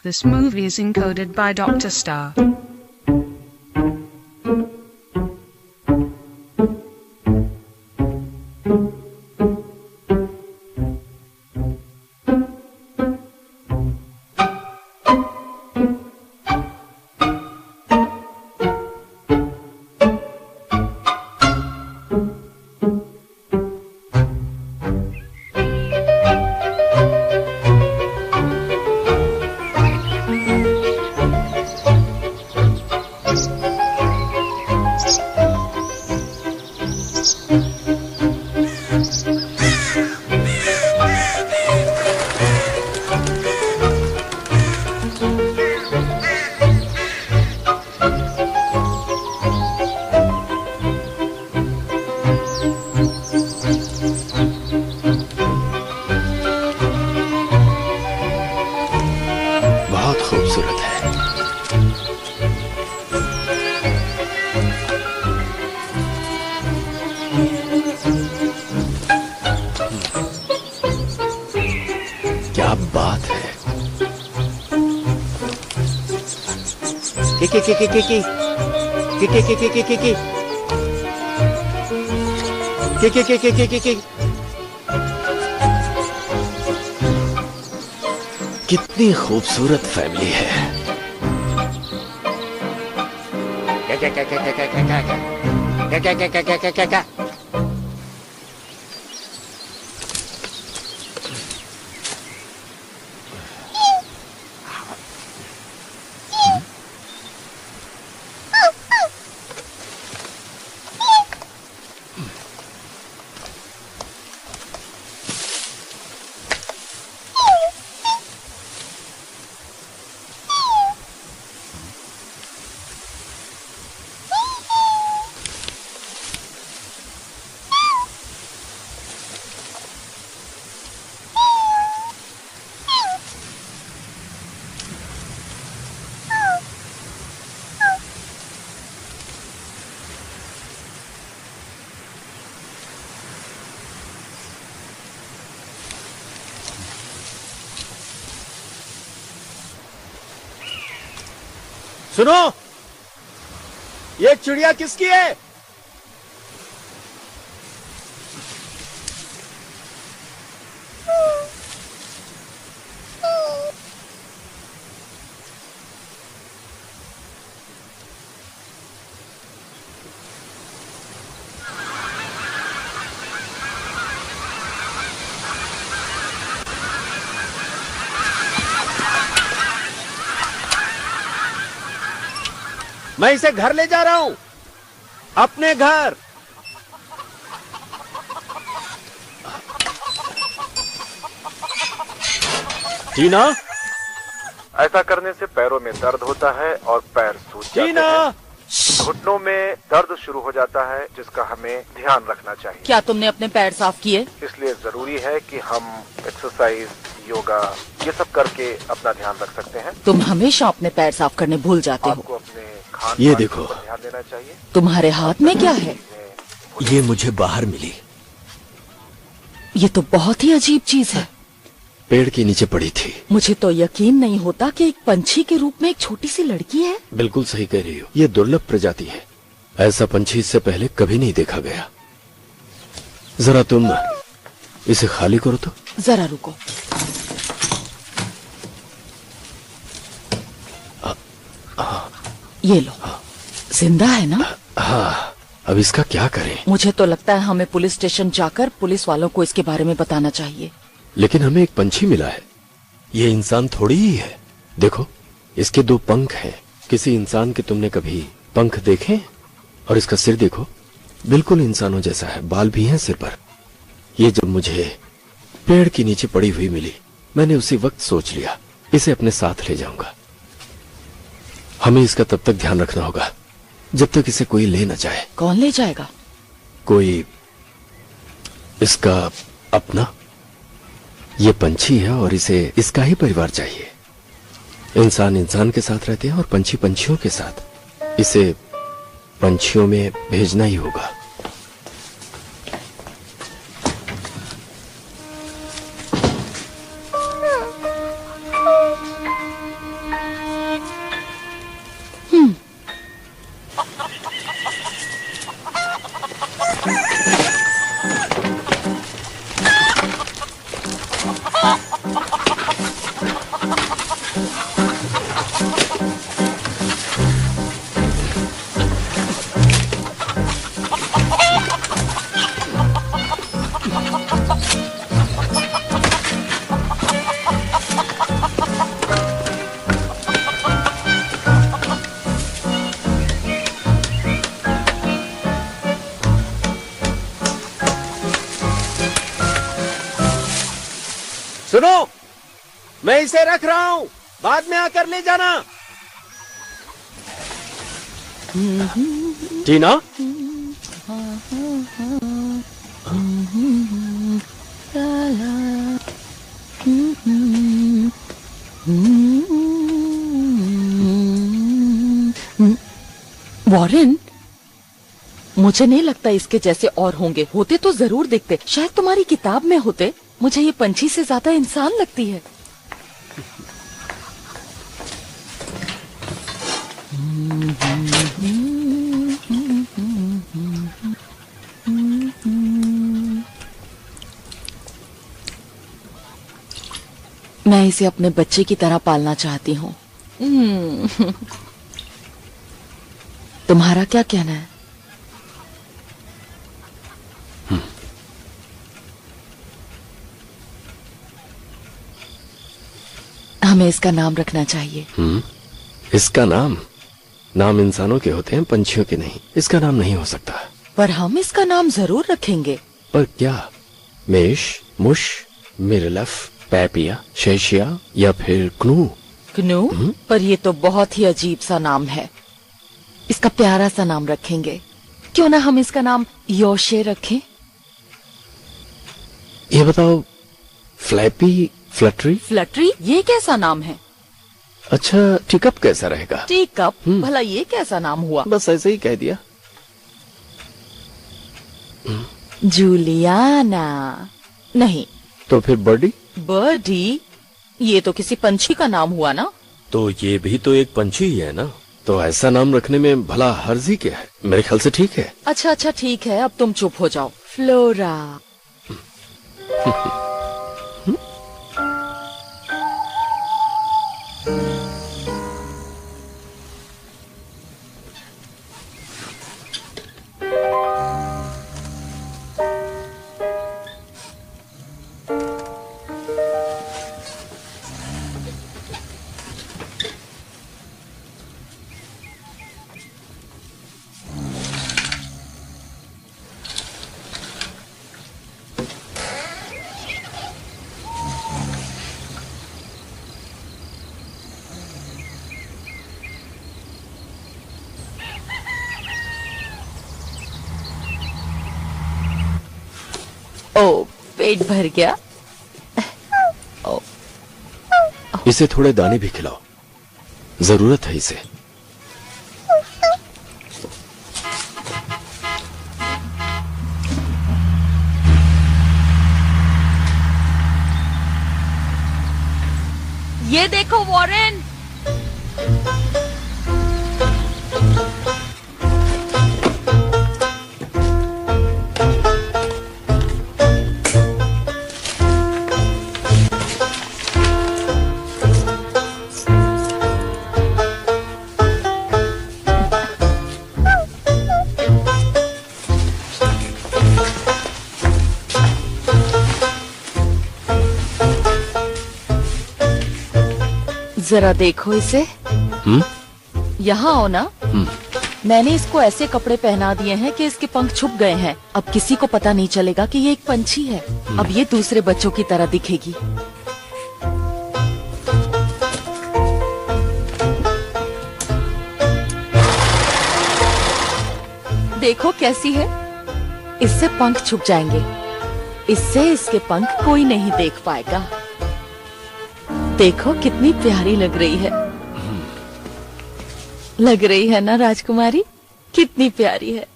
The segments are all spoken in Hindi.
This movie is encoded by Dr. Star. कितनी खूबसूरत फैमिली है। सुनो, ये चिड़िया किसकी है? मैं इसे घर ले जा रहा हूं, अपने घर। टीना, ऐसा करने से पैरों में दर्द होता है और पैर सूज जाते हैं। घुटनों में दर्द शुरू हो जाता है, जिसका हमें ध्यान रखना चाहिए। क्या तुमने अपने पैर साफ किए? इसलिए जरूरी है कि हम एक्सरसाइज, योगा ये सब करके अपना ध्यान रख सकते हैं। तुम हमेशा अपने पैर साफ करने भूल जाते हो। आपको अपने खान ये देखो, ध्यान देना चाहिए। तुम्हारे हाथ में क्या है? ये मुझे बाहर मिली। ये तो बहुत ही अजीब चीज है। पेड़ के नीचे पड़ी थी। मुझे तो यकीन नहीं होता कि एक पंछी के रूप में एक छोटी सी लड़की है। बिल्कुल सही कह रही हो, ये दुर्लभ प्रजाति है। ऐसा पंछी इससे पहले कभी नहीं देखा गया। जरा तुम इसे खाली करो तो। जरा रुको। ये लो, जिंदा है ना? हाँ, अब इसका क्या करें? मुझे तो लगता है हमें पुलिस स्टेशन जाकर पुलिस वालों को इसके बारे में बताना चाहिए। लेकिन हमें एक पंछी मिला है, ये इंसान थोड़ी ही है। देखो, इसके 2 पंख हैं। किसी इंसान के तुमने कभी पंख देखे? और इसका सिर देखो, बिल्कुल इंसानों जैसा है, बाल भी हैं सिर पर। ये जब मुझे पेड़ के नीचे पड़ी हुई मिली, मैंने उसी वक्त सोच लिया इसे अपने साथ ले जाऊंगा। हमें इसका तब तक ध्यान रखना होगा जब तक इसे कोई ले न जाए। कौन ले जाएगा? कोई इसका अपना। ये पंछी है और इसे इसका ही परिवार चाहिए। इंसान इंसान के साथ रहते हैं और पंछी पंछियों के साथ। इसे पंछियों में भेजना ही होगा। सुनो, मैं इसे रख रहा हूं, बाद में आकर ले जाना। टीना, वॉरेन, मुझे नहीं लगता इसके जैसे और होंगे। होते तो जरूर दिखते, शायद तुम्हारी किताब में होते। मुझे ये पंछी से ज्यादा इंसान लगती है। मैं इसे अपने बच्चे की तरह पालना चाहती हूँ। तुम्हारा क्या कहना है? हमें इसका नाम रखना चाहिए। इसका नाम इंसानों के होते हैं, पंछियों के नहीं। इसका नाम नहीं हो सकता। पर हम इसका नाम जरूर रखेंगे। पर क्या? मेष, मुश, मिरलफ, पैपिया, शेशिया या फिर क्नू? क्नू? पर ये तो बहुत ही अजीब सा नाम है। इसका प्यारा सा नाम रखेंगे। क्यों ना हम इसका नाम योशे रखें? ये बताओ, फ्लैपी, फ्लटरी? फ्लटरी? ये कैसा नाम है? अच्छा, टीकअप कैसा रहेगा? टीकअप? भला ये कैसा नाम हुआ? बस ऐसे ही कह दिया। जूलियाना? नहीं। तो फिर बर्डी? बर्डी? ये तो किसी पंछी का नाम हुआ ना? तो ये भी तो एक पंछी ही है ना। तो ऐसा नाम रखने में भला हर्जी क्या है? मेरे ख्याल से ठीक है। अच्छा ठीक है, अब तुम चुप हो जाओ। फ्लोरा। ओ, पेट भर गया। ओ, इसे थोड़े दाने भी खिलाओ, जरूरत है इसे। ये देखो वॉरेन। जरा देखो इसे। यहाँ आओ ना। मैंने इसको ऐसे कपड़े पहना दिए हैं कि इसके पंख छुप गए हैं। अब किसी को पता नहीं चलेगा कि ये एक पंछी है। अब ये दूसरे बच्चों की तरह दिखेगी। देखो कैसी है। इससे पंख छुप जाएंगे। इससे इसके पंख कोई नहीं देख पाएगा। देखो कितनी प्यारी लग रही है। लग रही है ना राजकुमारी? कितनी प्यारी है।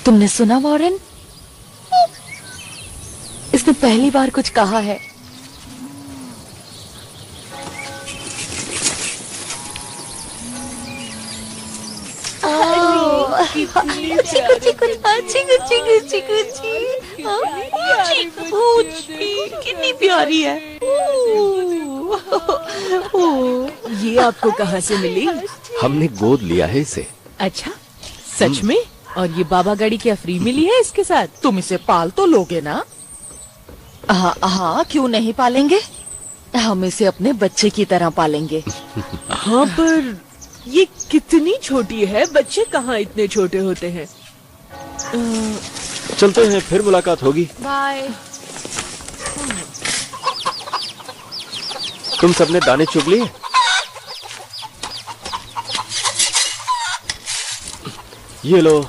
तुमने सुना वॉरेन? इसने पहली बार कुछ कहा है। कितनी प्यारी है। ये आपको कहाँ से मिली? हमने गोद लिया है इसे। अच्छा, सच में? और ये बाबा गाड़ी क्या फ्री मिली है इसके साथ? तुम इसे पाल तो लोगे ना? हाँ, क्यों नहीं पालेंगे? हम इसे अपने बच्चे की तरह पालेंगे। हाँ, पर ये कितनी छोटी है। बच्चे कहाँ इतने छोटे होते हैं। चलते हैं, फिर मुलाकात होगी। बाय। तुम सबने दाने चुग लिए? ये लो।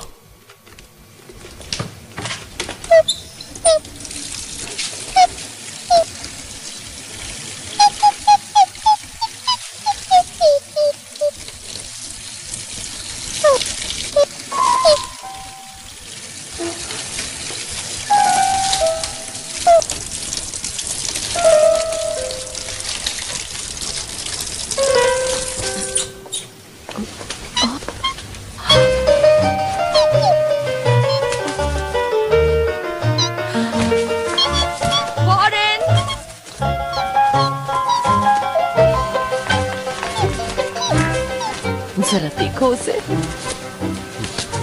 जरा देखो उसे,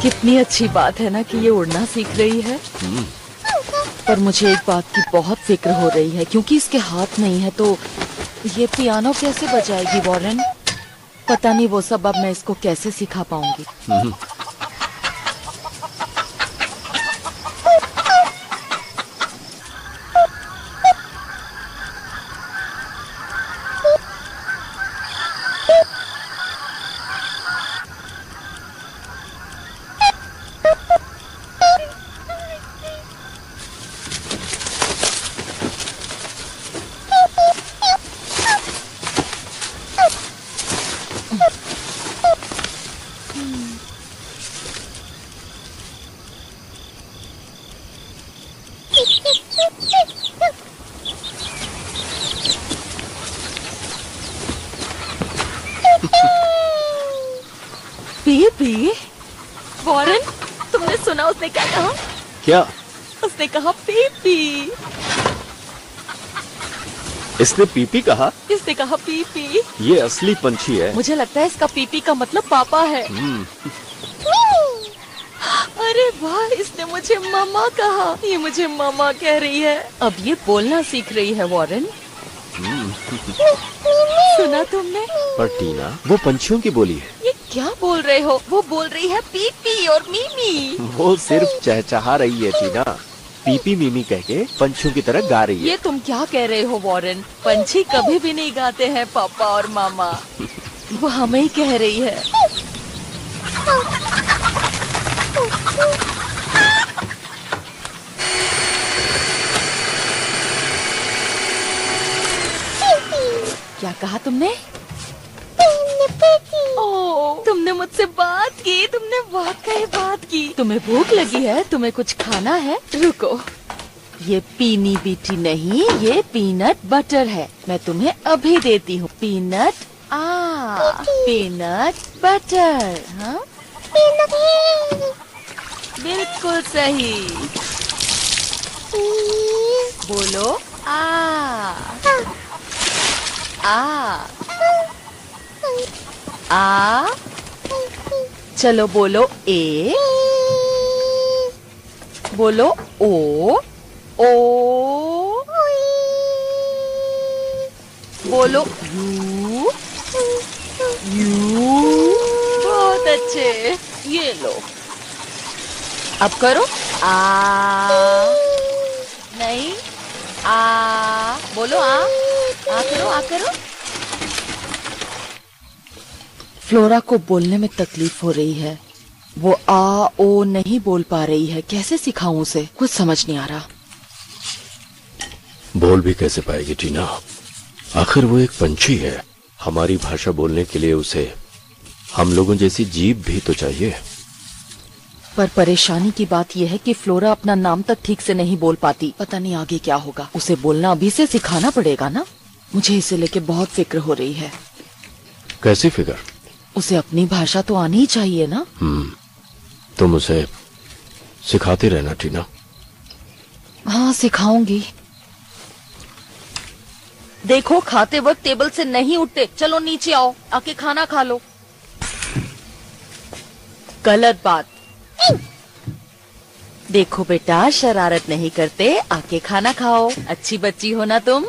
कितनी अच्छी बात है ना कि ये उड़ना सीख रही है। पर मुझे एक बात की बहुत फिक्र हो रही है, क्योंकि इसके हाथ नहीं है तो ये पियानो कैसे बजाएगी वॉरेन? पता नहीं वो सब अब मैं इसको कैसे सिखा पाऊंगी। पी वॉरेन, तुमने सुना उसने क्या कहा? क्या? उसने कहा पी। इसने पीपी कहा? इसने कहा पी। ये असली पंछी है। मुझे लगता है इसका पीपी का मतलब पापा है। अरे वाह, इसने मुझे मामा कहा। ये मुझे मामा कह रही है। अब ये बोलना सीख रही है वॉरेन। सुना तुमने? पर टीना, वो पंछियों की बोली है। ये क्या बोल रहे हो? वो बोल रही है पीपी और मीमी। वो सिर्फ चहचहा रही है टीना। पीपी मीमी कह के पंछियों की तरह गा रही है। ये तुम क्या कह रहे हो वॉरेन? पंछी कभी भी नहीं गाते हैं पापा और मामा। वो हमें ही कह रही है। क्या कहा तुमने? ओह, तुमने मुझसे बात की। तुमने वाकई बात की। तुम्हें भूख लगी है? तुम्हें कुछ खाना है? रुको, ये पीनी बीटी नहीं, ये पीनट बटर है। मैं तुम्हें अभी देती हूँ। Peanut butter. हाँ, बिल्कुल सही। बोलो आ। चलो बोलो ए। बोलो ओ। बोलो यू। बहुत अच्छे। ये लो, अब करो आ। नहीं, आ। बोलो आ करो। फ्लोरा को बोलने में तकलीफ हो रही है। वो आ ओ नहीं बोल पा रही है। कैसे सिखाऊं उसे? कुछ समझ नहीं आ रहा। बोल भी कैसे पाएगी टीना? आखिर वो एक पंछी है। हमारी भाषा बोलने के लिए उसे हम लोगों जैसी जीभ भी तो चाहिए। पर परेशानी की बात यह है कि फ्लोरा अपना नाम तक ठीक से नहीं बोल पाती। पता नहीं आगे क्या होगा। उसे बोलना अभी से सिखाना पड़ेगा ना। मुझे इसे लेके बहुत फिक्र हो रही है। कैसी फिक्र? उसे अपनी भाषा तो आनी ही चाहिए ना। तुम उसे सिखाती रहना टीना। हाँ सिखाऊंगी। देखो खाते वक्त टेबल से नहीं उठते। चलो नीचे आओ, आके खाना खा लो। गलत बात। देखो बेटा, शरारत नहीं करते, आके खाना खाओ। अच्छी बच्ची हो ना तुम।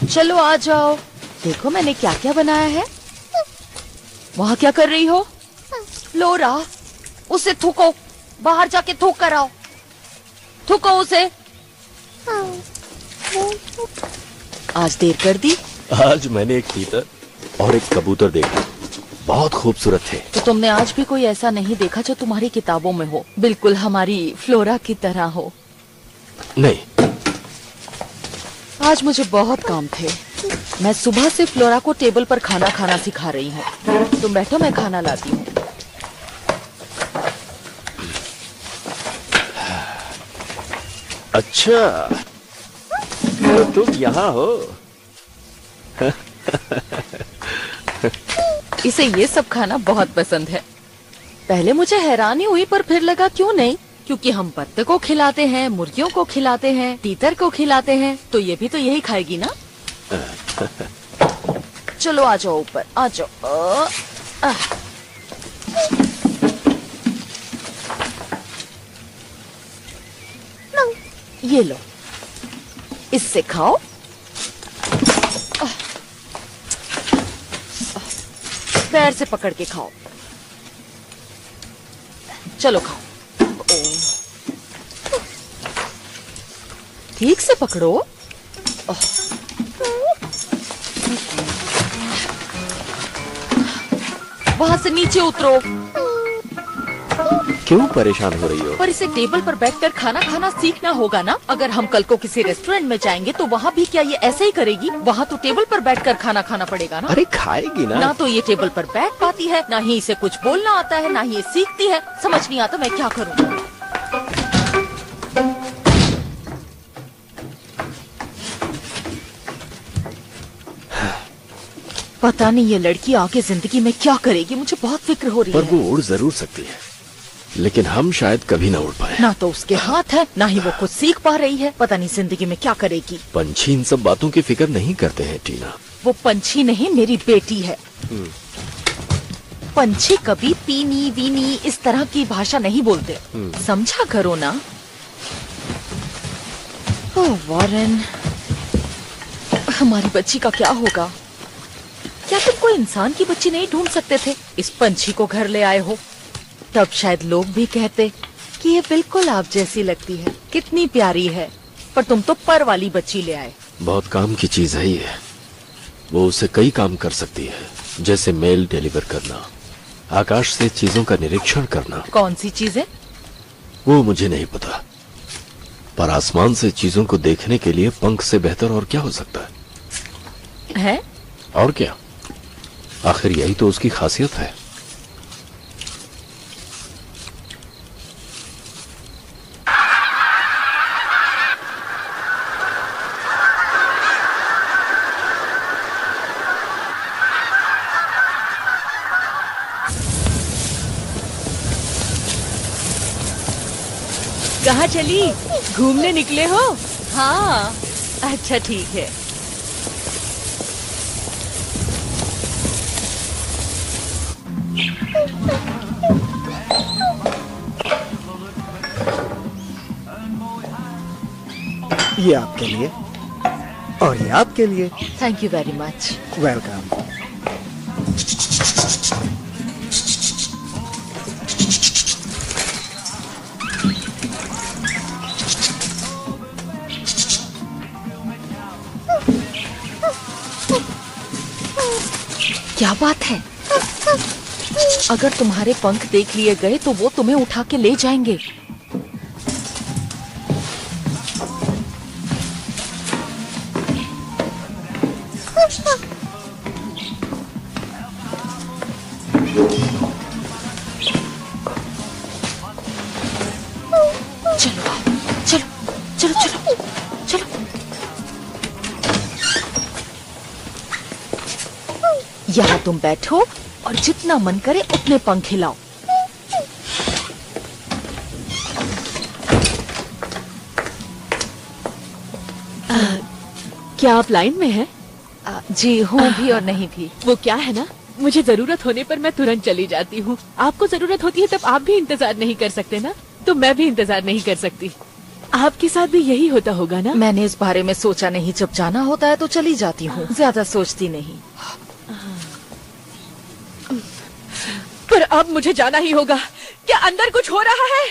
चलो आ जाओ। देखो मैंने क्या क्या बनाया है। वहाँ क्या कर रही हो? फ्लोरा, उसे थूको। बाहर जाके थूक कर आओ। थूको उसे। आज देर कर दी। आज मैंने एक तीतर और एक कबूतर देखा, बहुत खूबसूरत थे। तो तुमने आज भी कोई ऐसा नहीं देखा जो तुम्हारी किताबों में हो, बिल्कुल हमारी फ्लोरा की तरह हो? नहीं। आज मुझे बहुत काम थे। मैं सुबह से फ्लोरा को टेबल पर खाना खाना सिखा रही हूँ। तुम बैठो, मैं खाना लाती हूँ। अच्छा, तो तुम यहाँ हो। इसे ये सब खाना बहुत पसंद है। पहले मुझे हैरानी हुई, पर फिर लगा क्यों नहीं, क्योंकि हम पत्ते को खिलाते हैं, मुर्गियों को खिलाते हैं, तीतर को खिलाते हैं, तो ये भी तो यही खाएगी ना। चलो आ जाओ ऊपर, आ जाओ। ये लो, इससे खाओ। पैर से पकड़ के खाओ। चलो खाओ। ठीक से पकड़ो। वहां से नीचे उतरो। क्यों परेशान हो रही हो? पर इसे टेबल पर बैठकर खाना खाना सीखना होगा ना। अगर हम कल को किसी रेस्टोरेंट में जाएंगे तो वहाँ भी क्या ये ऐसे ही करेगी? वहाँ तो टेबल पर बैठकर खाना खाना पड़ेगा ना। अरे खाएगी ना। ना तो ये टेबल पर बैठ पाती है, ना ही इसे कुछ बोलना आता है, ना ही ये सीखती है। समझ नहीं आता मैं क्या करूँ। पता नहीं ये लड़की आगे जिंदगी में क्या करेगी, मुझे बहुत फिक्र हो रही है। पर वो उड़ जरूर सकती है, लेकिन हम शायद कभी ना उड़ पाए। ना तो उसके हाथ है, ना ही वो कुछ सीख पा रही है। पता नहीं जिंदगी में क्या करेगी। पंछी इन सब बातों की फिक्र नहीं करते हैं टीना। वो पंछी नहीं, मेरी बेटी है। पंछी कभी पीनी वीनी इस तरह की भाषा नहीं बोलते, समझा करो ना। ओह वॉरेन, हमारी बच्ची का क्या होगा? क्या तुम कोई इंसान की बच्ची नहीं ढूंढ सकते थे? इस पंछी को घर ले आए हो, तब शायद लोग भी कहते कि ये बिल्कुल आप जैसी लगती है, कितनी प्यारी है। पर तुम तो पर वाली बच्ची ले आए। बहुत काम की चीज है ये। वो उसे कई काम कर सकती है, जैसे मेल डिलीवर करना, आकाश से चीजों का निरीक्षण करना। कौन सी चीजें? वो मुझे नहीं पता, पर आसमान से चीजों को देखने के लिए पंख से बेहतर और क्या हो सकता है? और क्या, आखिर यही तो उसकी खासियत है। कहाँ चली? घूमने निकले हो? हाँ, अच्छा ठीक है। ये आपके लिए और ये आपके लिए। Thank you very much. Welcome. क्या बात है? अगर तुम्हारे पंख देख लिए गए तो वो तुम्हें उठा के ले जाएंगे। चलो चलो चलो चलो चलो। यहाँ तुम बैठो और जितना मन करे उतने पंख हिलाओ। क्या आप लाइन में हैं? जी हूँ भी और नहीं भी। वो क्या है ना, मुझे जरूरत होने पर मैं तुरंत चली जाती हूँ। आपको जरूरत होती है तब आप भी इंतजार नहीं कर सकते ना, तो मैं भी इंतजार नहीं कर सकती। आपके साथ भी यही होता होगा ना? मैंने इस बारे में सोचा नहीं, जब जाना होता है तो चली जाती हूँ, ज्यादा सोचती नहीं। पर अब मुझे जाना ही होगा। क्या अंदर कुछ हो रहा है?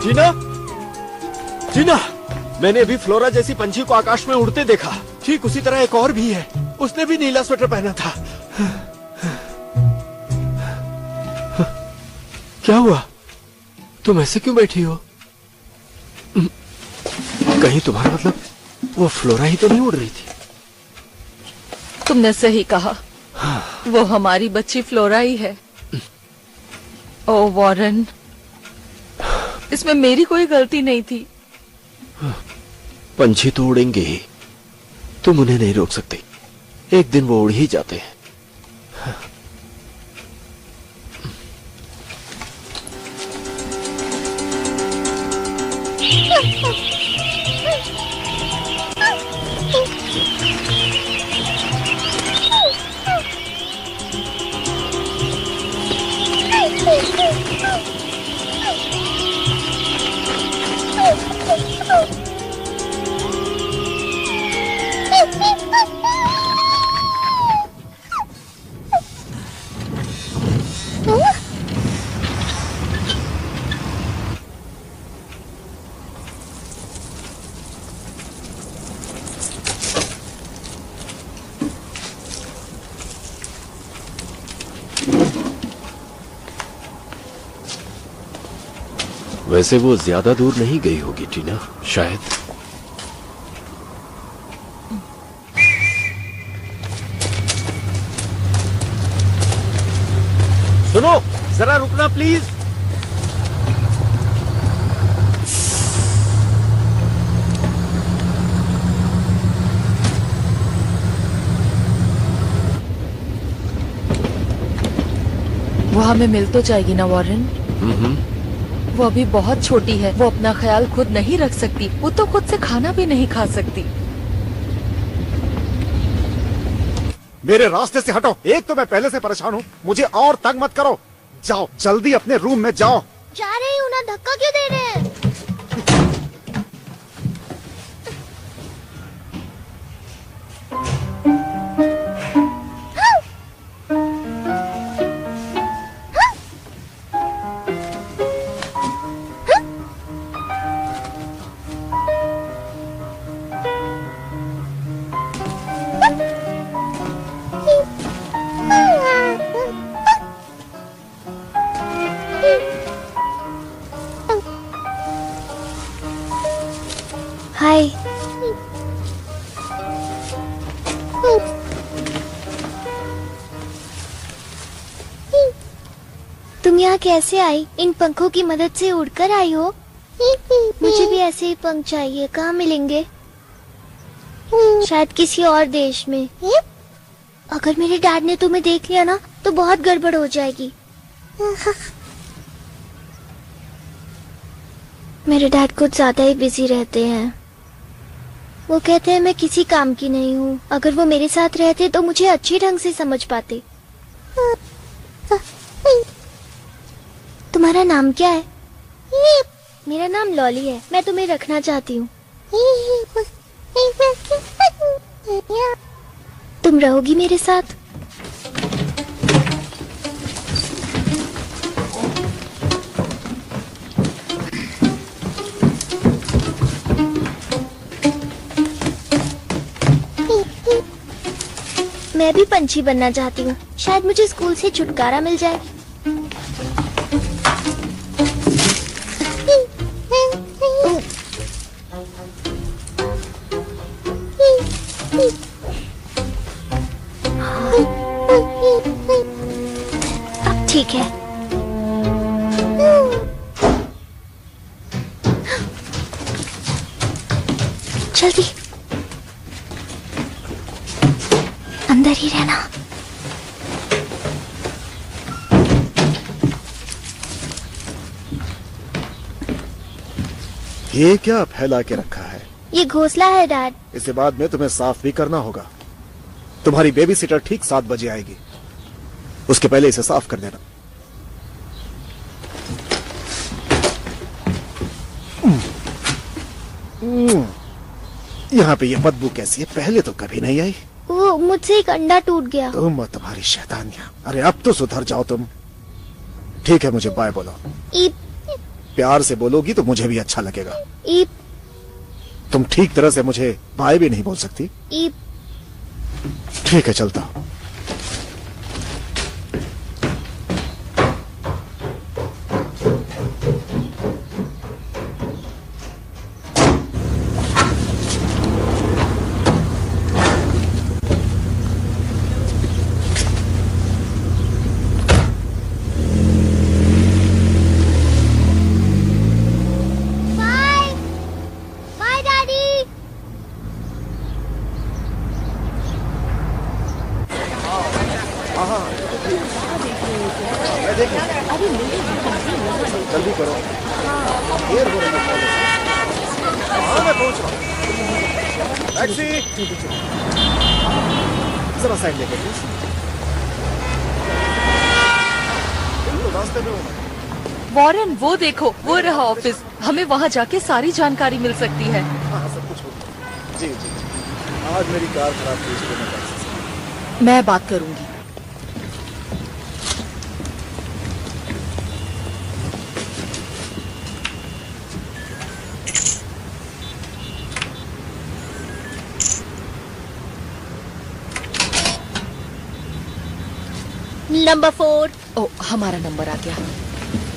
जीना, जीना, मैंने अभी फ्लोरा जैसी पंछी को आकाश में उड़ते देखा। ठीक उसी तरह एक और भी है, उसने भी नीला स्वेटर पहना था। क्या हुआ? तुम ऐसे क्यों बैठी हो? कहीं तुम्हारा मतलब वो फ्लोरा ही तो नहीं उड़ रही थी? तुमने सही कहा, वो हमारी बच्ची फ्लोरा ही है। ओ वॉरेन, इसमें मेरी कोई गलती नहीं थी। पंछी तो उड़ेंगे ही, तुम उन्हें नहीं रोक सकती। एक दिन वो उड़ ही जाते हैं। वैसे वो ज्यादा दूर नहीं गई होगी टीना, शायद। सुनो, जरा रुकना प्लीज। वो हमें मिल तो जाएगी ना वॉरेन? वो अभी बहुत छोटी है, वो अपना ख्याल खुद नहीं रख सकती, वो तो खुद से खाना भी नहीं खा सकती। मेरे रास्ते से हटो। एक तो मैं पहले से परेशान हूँ, मुझे और तंग मत करो। जाओ जल्दी अपने रूम में जाओ। जा रही हूँ ना, धक्का क्यों दे रहे हैं? हाय। तुम यहाँ कैसे आई? इन पंखों की मदद से उड़कर आई हो? मुझे भी ऐसे ही पंख चाहिए। कहाँ मिलेंगे? शायद किसी और देश में। अगर मेरे डैड ने तुम्हें देख लिया ना तो बहुत गड़बड़ हो जाएगी। मेरे डैड कुछ ज्यादा ही बिजी रहते हैं। वो कहते हैं मैं किसी काम की नहीं हूँ। अगर वो मेरे साथ रहते तो मुझे अच्छे ढंग से समझ पाते। तुम्हारा नाम क्या है? मेरा नाम लॉली है। मैं तुम्हें रखना चाहती हूँ। तुम रहोगी मेरे साथ? मैं भी पंछी बनना चाहती हूँ। शायद मुझे स्कूल से छुटकारा मिल जाए। अब ठीक है। जल्दी अंदर ही रहना। ये क्या फैला के रखा है? ये घोंसला है डैड। इसे बाद में तुम्हें साफ भी करना होगा। तुम्हारी बेबी सिटर ठीक 7 बजे आएगी, उसके पहले इसे साफ कर देना। यहाँ पे ये बदबू कैसी है? पहले तो कभी नहीं आई। वो मुझसे एक अंडा टूट गया। तुम और तुम्हारी शैतानियां। अरे अब तो सुधर जाओ तुम। ठीक है, मुझे बाय बोलो। ईप। प्यार से बोलोगी तो मुझे भी अच्छा लगेगा। ईप। तुम ठीक तरह से मुझे बाय भी नहीं बोल सकती। ईप। ठीक है, चलता हूं। जल्दी करो, देर हो रही है। हाँ, मैं पहुंच रहा हूँ। टैक्सी, जरा साइड लेके प्लीज। रास्ते में हूँ। वॉरेन, वो देखो, वो रहा ऑफिस। हमें वहाँ जाके सारी जानकारी मिल सकती है। हाँ, सब कुछ हो गया। जी जी, आज मेरी कार खराब थी, इसलिए मैं टैक्सी से। मैं बात करूंगी। नंबर 4। ओ, हमारा नंबर आ गया।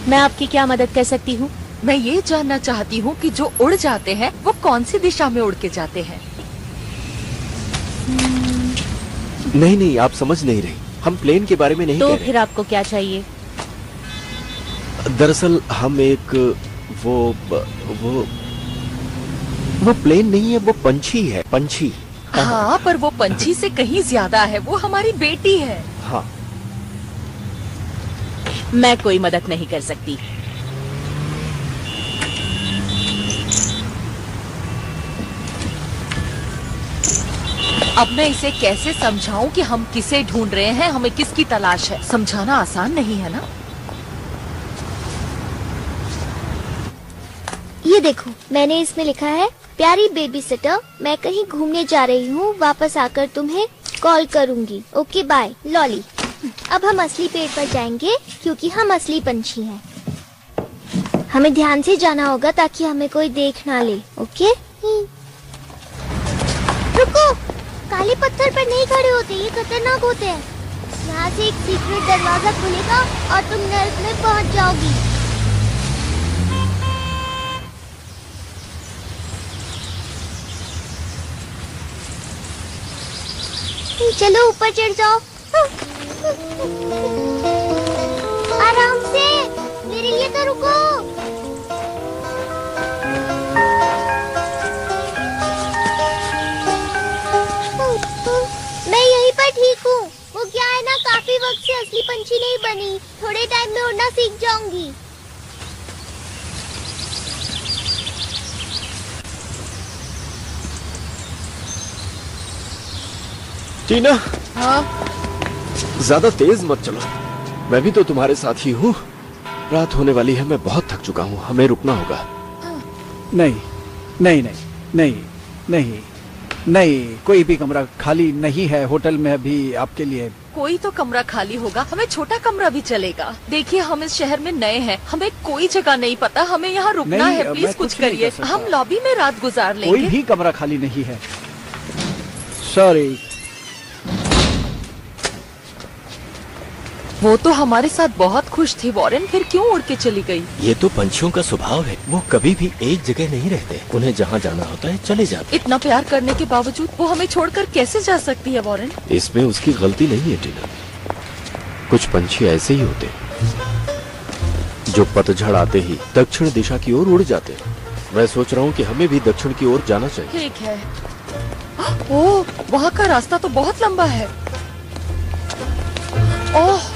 मैं आपकी क्या मदद कर सकती हूँ? मैं ये जानना चाहती हूँ कि जो उड़ जाते हैं वो कौन सी दिशा में उड़ के जाते हैं? नहीं नहीं, आप समझ नहीं रही। हम प्लेन के बारे में नहीं तो कह रहे। फिर आपको क्या चाहिए? दरअसल हम एक वो प्लेन नहीं है, वो पंछी है। पंछी। हाँ, पर वो पंछी से कहीं ज्यादा है। वो हमारी बेटी है। हाँ, मैं कोई मदद नहीं कर सकती। अब मैं इसे कैसे समझाऊं कि हम किसे ढूंढ रहे हैं, हमें किसकी तलाश है? समझाना आसान नहीं है ना। ये देखो, मैंने इसमें लिखा है, प्यारी बेबी सिटर, मैं कहीं घूमने जा रही हूँ, वापस आकर तुम्हें कॉल करूँगी। Okay bye, Lolly. अब हम असली पेड़ पर जाएंगे क्योंकि हम असली पंछी हैं। हमें ध्यान से जाना होगा ताकि हमें कोई देख ना ले। ओके? रुको, काले पत्थर पर नहीं खड़े होते, ये खतरनाक होते हैं। यहाँ से एक सीक्रेट दरवाजा खुलेगा और तुम नर्क में पहुँच जाओगी। चलो ऊपर चढ़ जाओ। आराम से, मेरे लिए तो रुको। मैं यहीं पर ठीक हूँ। वो क्या है ना, काफी वक्त से असली पंछी नहीं बनी। थोड़े टाइम में उड़ना सीख जाऊंगी। टीना। हाँ? ज्यादा तेज मत चलो, मैं भी तो तुम्हारे साथ ही हूँ। रात होने वाली है, मैं बहुत थक चुका हूँ, हमें रुकना होगा। नहीं नहीं नहीं नहीं नहीं नहीं, कोई भी कमरा खाली नहीं है होटल में अभी आपके लिए। कोई तो कमरा खाली होगा, हमें छोटा कमरा भी चलेगा। देखिए, हम इस शहर में नए हैं, हमें कोई जगह नहीं पता, हमें यहाँ रुकना नहीं, है। प्लीज कुछ करिए, हम लॉबी में रात गुजार लेंगे। कोई भी कमरा खाली नहीं है। सॉरी। वो तो हमारे साथ बहुत खुश थी वॉरेन, फिर क्यों उड़ के चली गई? ये तो पंछियों का स्वभाव है, वो कभी भी एक जगह नहीं रहते, उन्हें जहाँ जाना होता है चले जाते। इतना प्यार करने के बावजूद वो हमें छोड़कर कैसे जा सकती है वॉरेन? इसमें उसकी गलती नहीं है टीना। कुछ पंछी ऐसे ही होते जो पतझड़ आते ही दक्षिण दिशा की ओर उड़ जाते। मैं सोच रहा हूँ कि हमें भी दक्षिण की ओर जाना चाहिए। ठीक है। ओह, वहाँ का रास्ता तो बहुत लंबा है। ओह,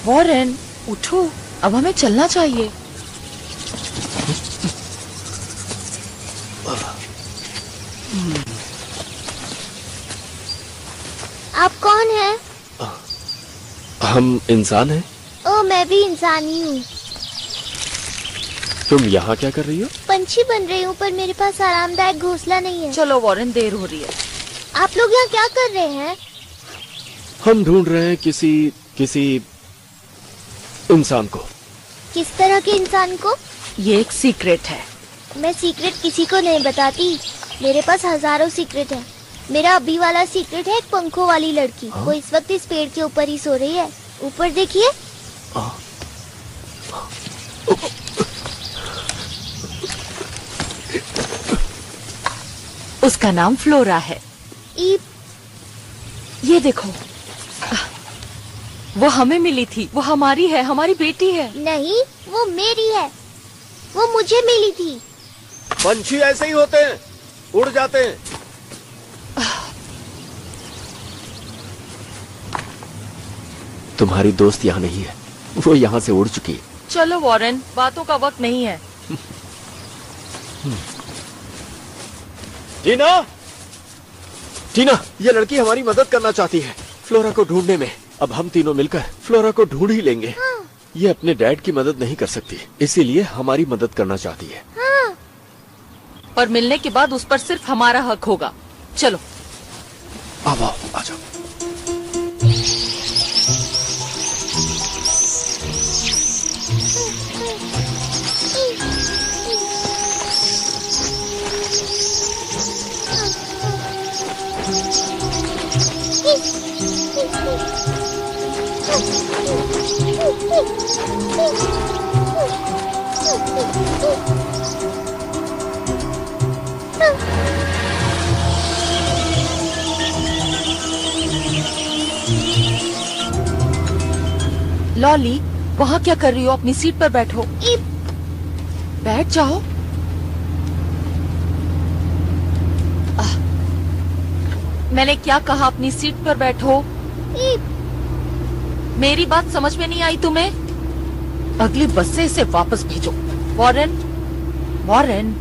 वॉरेन उठो, अब हमें चलना चाहिए। आप कौन हैं? हम इंसान हैं। ओह, मैं भी इंसान ही हूँ। तुम यहाँ क्या कर रही हो? पंछी बन रही हूँ, पर मेरे पास आरामदायक घोंसला नहीं है। चलो वॉरेन, देर हो रही है। आप लोग यहाँ क्या कर रहे हैं? हम ढूंढ रहे हैं किसी इंसान को। किस तरह के इंसान को? ये एक सीक्रेट है। मैं सीक्रेट किसी को नहीं बताती। मेरे पास हजारों सीक्रेट है। मेरा अभी वाला सीक्रेट है एक पंखों वाली लड़की। वो इस वक्त इस पेड़ के ऊपर ही सो रही है। ऊपर देखिए। उसका नाम फ्लोरा है। ये देखो, वो हमें मिली थी। वो हमारी है, हमारी बेटी है। नहीं, वो मेरी है। वो मुझे मिली थी। पंछी ऐसे ही होते हैं, उड़ जाते हैं। तुम्हारी दोस्त यहाँ नहीं है, वो यहाँ से उड़ चुकी है। चलो वॉरेन, बातों का वक्त नहीं है। टीना, टीना, ये लड़की हमारी मदद करना चाहती है फ्लोरा को ढूंढने में। अब हम तीनों मिलकर फ्लोरा को ढूंढ ही लेंगे। हाँ। ये अपने डैड की मदद नहीं कर सकती, इसीलिए हमारी मदद करना चाहती है। हाँ। पर मिलने के बाद उस पर सिर्फ हमारा हक होगा। चलो आओ, आ जाओ। लॉली, वहाँ क्या कर रही हो? अपनी सीट पर बैठो। बैठ जाओ। मैंने क्या कहा? अपनी सीट पर बैठो। मेरी बात समझ में नहीं आई तुम्हें? अगली बस से इसे वापस भेजो। वॉरेन, वॉरेन,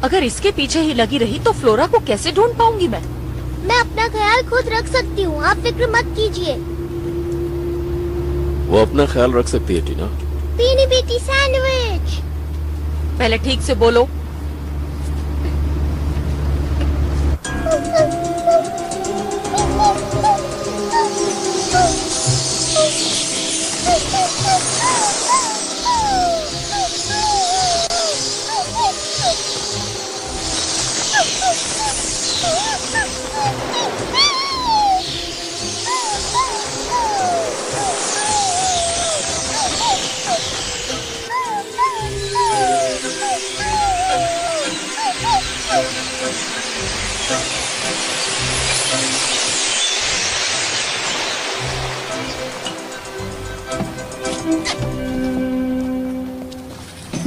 अगर इसके पीछे ही लगी रही तो फ्लोरा को कैसे ढूंढ पाऊंगी मैं? मैं अपना ख्याल खुद रख सकती हूँ, आप फिक्र मत कीजिए। वो अपना ख्याल रख सकती है टीना। पीनी बेटी सैंडविच। पहले ठीक से बोलो।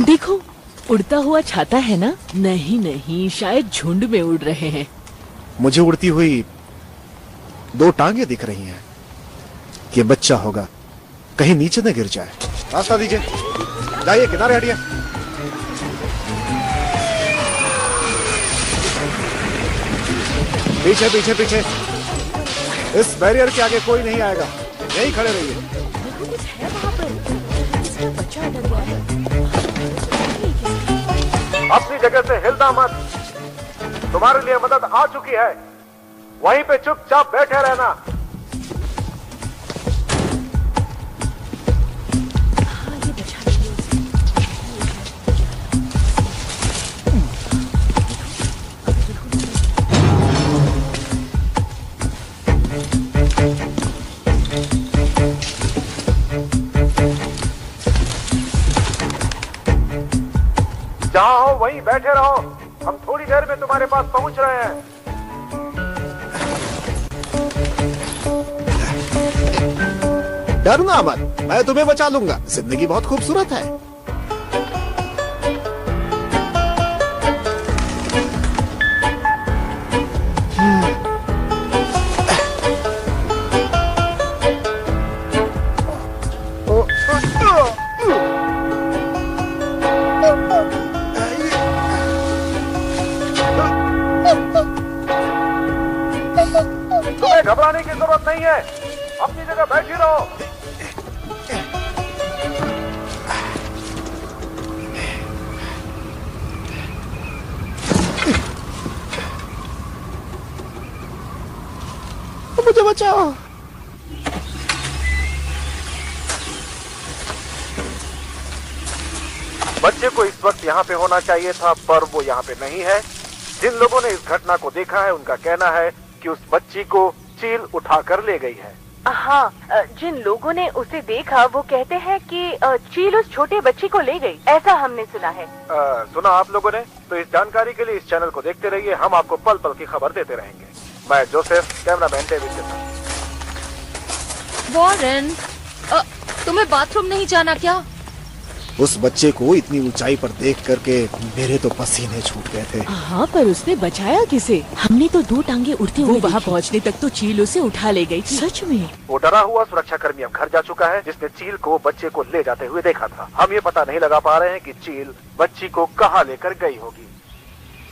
देखो, उड़ता हुआ छाता है ना? नहीं नहीं, शायद झुंड में उड़ रहे हैं। मुझे उड़ती हुई 2 टांगे दिख रही हैं। ये बच्चा होगा, कहीं नीचे न गिर जाए। रास्ता दीजिए, जाइए, किनारे हटिए। पीछे पीछे पीछे। इस बैरियर के आगे कोई नहीं आएगा, यहीं खड़े रहिए। कुछ है वहाँ पर, इसका बच्चा अटक गया है। अपनी जगह से हिलना मत, तुम्हारे लिए मदद आ चुकी है। वहीं पे चुपचाप बैठे रहना। जहां हो वहीं बैठे रहो, हम थोड़ी देर में तुम्हारे पास पहुंच रहे हैं। डरना मत, मैं तुम्हें बचा लूंगा। जिंदगी बहुत खूबसूरत है। तुम्हें घबराने की जरूरत नहीं है, अपनी जगह बैठी रहो। मुझे बचाओ। बच्चे को इस वक्त यहाँ पे होना चाहिए था, पर वो यहाँ पे नहीं है। जिन लोगों ने इस घटना को देखा है उनका कहना है कि उस बच्ची को चील उठाकर ले गई है। हाँ, जिन लोगों ने उसे देखा वो कहते हैं कि चील उस छोटे बच्ची को ले गई, ऐसा हमने सुना है। सुना आप लोगों ने? तो इस जानकारी के लिए इस चैनल को देखते रहिए, हम आपको पल पल की खबर देते रहेंगे। मैं जोसेफ, कैमरामैन डेविड के साथ। वॉरेन, तुम्हें बाथरूम नहीं जाना क्या? उस बच्चे को इतनी ऊंचाई पर देख करके मेरे तो पसीने छूट गए थे। हाँ, पर उसने बचाया किसे? हमने तो 2 टांगे उड़ते हुए वहाँ पहुँचने तक तो चील उसे उठा ले गई थी। सच में? वो डरा हुआ सुरक्षाकर्मी अब घर जा चुका है, जिसने चील को बच्चे को ले जाते हुए देखा था। हम ये पता नहीं लगा पा रहे हैं कि चील बच्ची को कहाँ लेकर गई होगी।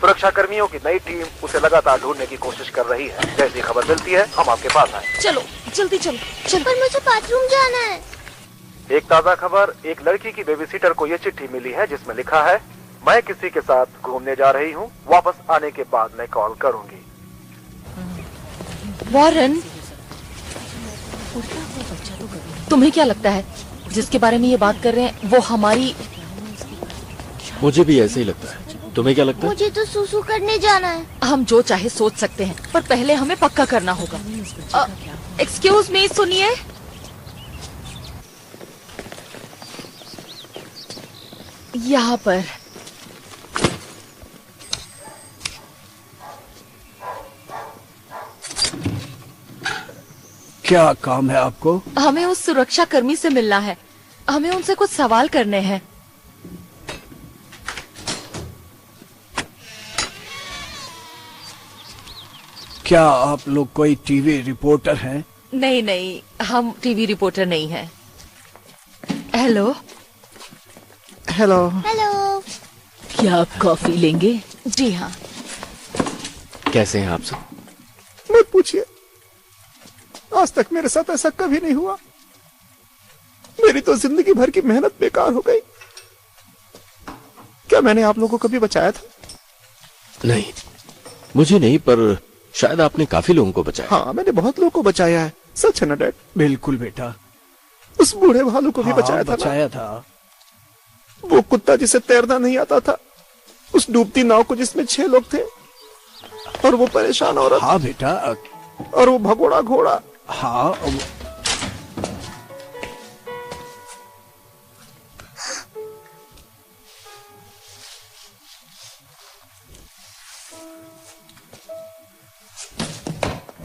सुरक्षा कर्मियों की नई टीम उसे लगातार ढूंढने की कोशिश कर रही है। जैसी खबर मिलती है हम आपके पास आए। चलो जल्दी चलो। पर मुझे बाथरूम जाना है। एक ताजा खबर, एक लड़की की बेबीसिटर को ये चिट्ठी मिली है जिसमें लिखा है, मैं किसी के साथ घूमने जा रही हूँ, वापस आने के बाद मैं कॉल करूंगी। वॉरेन, तुम्हें क्या लगता है जिसके बारे में ये बात कर रहे हैं वो हमारी? मुझे भी ऐसे ही लगता है। तुम्हें क्या लगता है? मुझे तो सुसु करने जाना है। हम जो चाहे सोच सकते हैं, पर पहले हमें पक्का करना होगा। एक्सक्यूज मी, सुनिए। यहाँ पर क्या काम है आपको? हमें उस सुरक्षा कर्मी से मिलना है। हमें उनसे कुछ सवाल करने हैं। क्या आप लोग कोई टीवी रिपोर्टर हैं? नहीं नहीं, हम टीवी रिपोर्टर नहीं हैं। Hello hello hello. क्या आप कॉफी लेंगे? जी हाँ। कैसे हैं आप सब? मत पूछिए, आज तक मेरे साथ ऐसा कभी नहीं हुआ। मेरी तो जिंदगी भर की मेहनत बेकार हो गई। क्या मैंने आप लोगों को कभी बचाया था? नहीं, मुझे नहीं, पर शायद आपने काफी लोगों को बचाया। हाँ, मैंने बहुत लोगों को बचाया है। सच है ना डैड? बिल्कुल बेटा। उस बूढ़े भालू को भी बचाया था। बचाया था। वो कुत्ता जिसे तैरना नहीं आता था, उस डूबती नाव को जिसमें 6 लोग थे, और वो परेशान औरत। हाँ बेटा। और वो भगोड़ा घोड़ा। हाँ।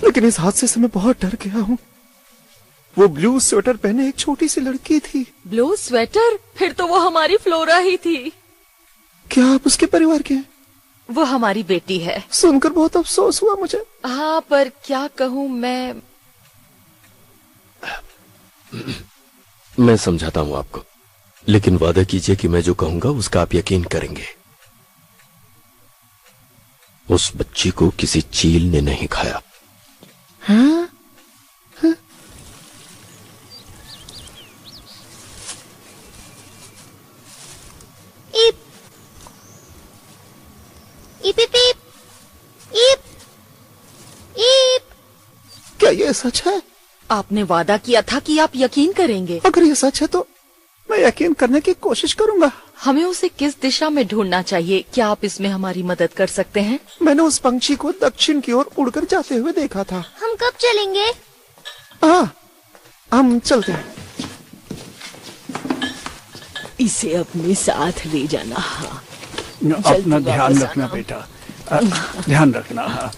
लेकिन इस हादसे से मैं बहुत डर गया हूँ। वो ब्लू स्वेटर पहने एक छोटी सी लड़की थी। Blue sweater? फिर तो वो हमारी फ्लोरा ही थी। क्या आप उसके परिवार के हैं? वो हमारी बेटी है। सुनकर बहुत अफसोस हुआ मुझे। हाँ, पर क्या कहूँ मैं समझाता हूँ आपको, लेकिन वादा कीजिए कि मैं जो कहूंगा उसका आप यकीन करेंगे। उस बच्ची को किसी चील ने नहीं खाया। हाँ? ईप ईप ईप ईप ईप ईप। क्या ये सच है? आपने वादा किया था कि आप यकीन करेंगे। अगर ये सच है तो मैं यकीन करने की कोशिश करूंगा। हमें उसे किस दिशा में ढूंढना चाहिए? क्या आप इसमें हमारी मदद कर सकते हैं? मैंने उस पंछी को दक्षिण की ओर उड़कर जाते हुए देखा था। हम कब चलेंगे? हाँ, हम चलते हैं। इसे अपने साथ ले जाना। हाँ, अपना ध्यान रखना बेटा, ध्यान रखना। हाँ,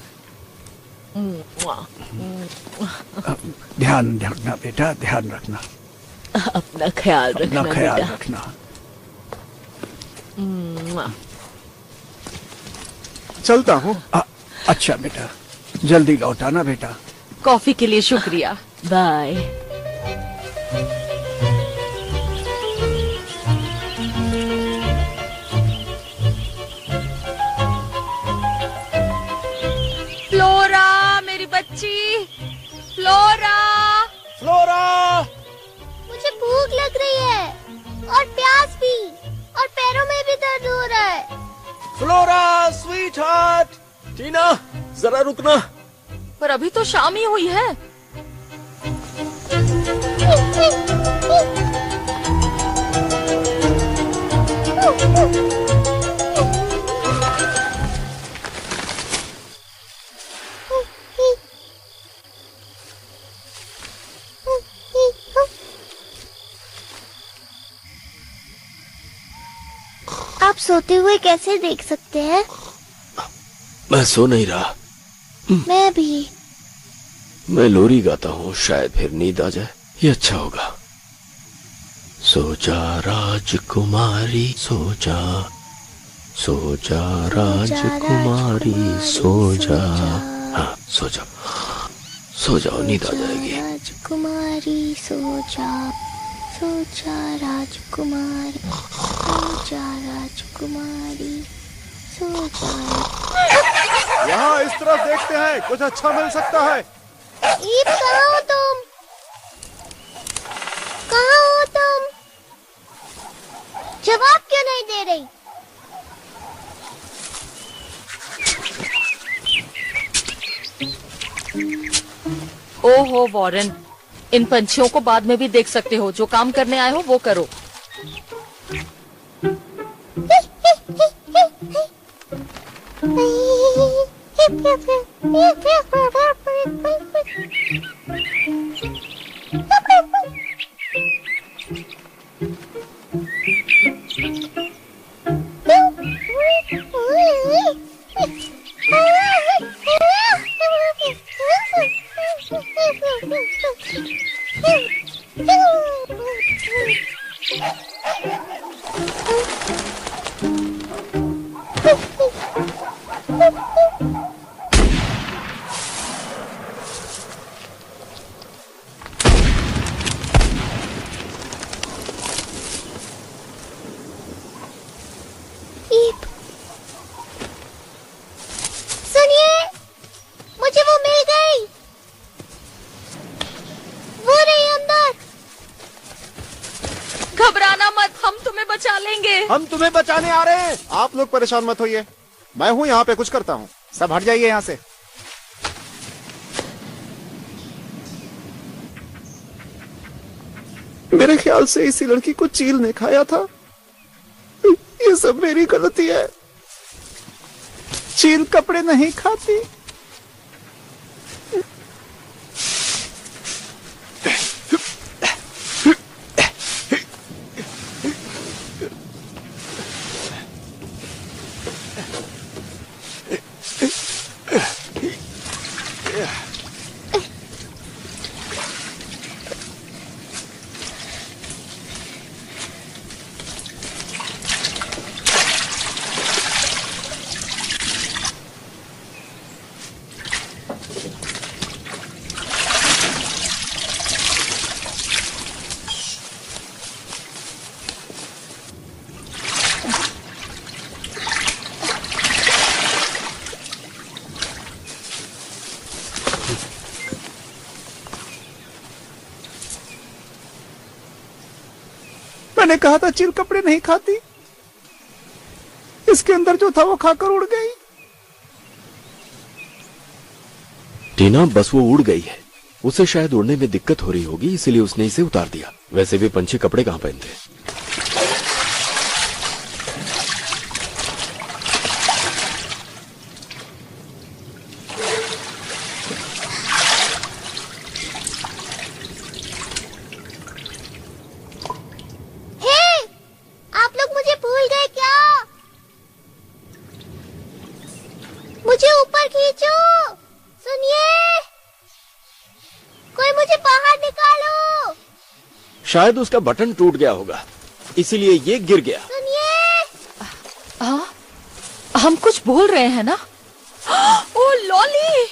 ध्यान रखना बेटा, ध्यान रखना। अपना ख्याल रखना, अपना ख्याल बेटा। रखना। चलता हूँ। अच्छा बेटा, जल्दी लौटाना बेटा। कॉफी के लिए शुक्रिया। बाय। फ्लोरा, मेरी बच्ची, फ्लोरा। फ्लोरा! मुझे भूख लग रही है और प्यास भी, और पैरों में भी दर्द हो रहा है। Flora sweet heart! टीना जरा रुकना। पर अभी तो शाम ही हुई है। आप सोते हुए कैसे देख सकते हैं? मैं सो नहीं रहा। मैं भी। मैं लोरी गाता हूँ, शायद फिर नींद आ जाए। ये अच्छा होगा। सो जा राजकुमारी, सो जा, सो जा राजकुमारी, सो जा। हाँ, सो जाओ, सो जाओ, नींद आ जाएगी। राजकुमारी सो जा, सो जा राजकुमारी, सो जा राजकुमारी, सो जा। यहाँ इस तरफ देखते हैं, कुछ अच्छा मिल सकता है। ईप, कहाँ हो तुम? कहाँ हो तुम? जवाब क्यों नहीं दे रही? ओहो वॉरेन, इन पंछियों को बाद में भी देख सकते हो। जो काम करने आए हो वो करो। सुनिए, मुझे वो मिल गई। वो रही अंदर। घबराना मत, हम तुम्हें बचा लेंगे। हम तुम्हें बचाने आ रहे हैं। आप लोग परेशान मत होइए, मैं हूँ यहाँ पे, कुछ करता हूँ। सब हट जाइए यहाँ से। मेरे ख्याल से इसी लड़की को चील ने खाया था। ये सब मेरी गलती है। चील कपड़े नहीं खाती। मैंने कहा था चील कपड़े नहीं खाती। इसके अंदर जो था वो खाकर उड़ गई। टीना, बस वो उड़ गई है। उसे शायद उड़ने में दिक्कत हो रही होगी, इसीलिए उसने इसे उतार दिया। वैसे भी पंछी कपड़े कहाँ पहनते हैं। आप लोग मुझे भूल गए क्या? मुझे ऊपर खींचो। सुनिए, कोई मुझे बाहर निकालो। शायद उसका बटन टूट गया होगा, इसीलिए ये गिर गया। सुनिए, हाँ, हम कुछ बोल रहे हैं ना? ओ लॉली,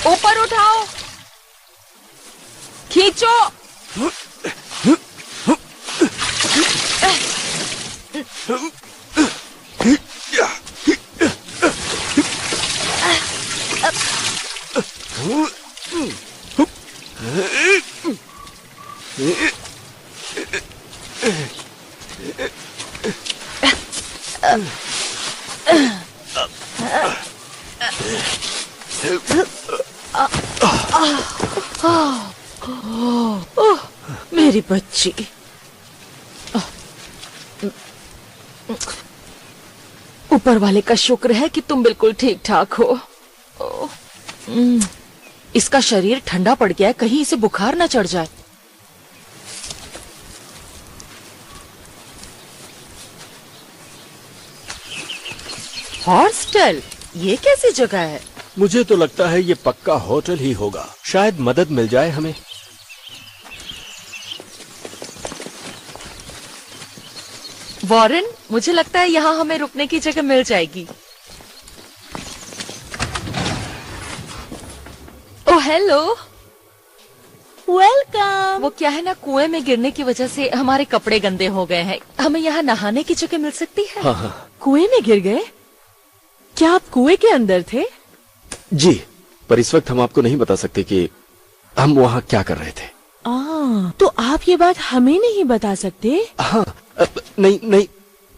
ऊपर उठाओ, खींचो। मेरी बच्ची, ऊपर वाले का शुक्र है कि तुम बिल्कुल ठीक ठाक हो। इसका शरीर ठंडा पड़ गया है, कहीं इसे बुखार ना चढ़ जाए। हॉस्टल, ये कैसी जगह है? मुझे तो लगता है ये पक्का होटल ही होगा, शायद मदद मिल जाए हमें। वॉरेन, मुझे लगता है यहाँ हमें रुकने की जगह मिल जाएगी। Oh hello, welcome. वो क्या है ना, कुएं में गिरने की वजह से हमारे कपड़े गंदे हो गए हैं। हमें यहाँ नहाने की जगह मिल सकती है? हाँ हाँ कुएं में गिर गए? क्या आप कुएं के अंदर थे? जी, पर इस वक्त हम आपको नहीं बता सकते कि हम वहाँ क्या कर रहे थे। तो आप ये बात हमें नहीं बता सकते? हाँ, नहीं।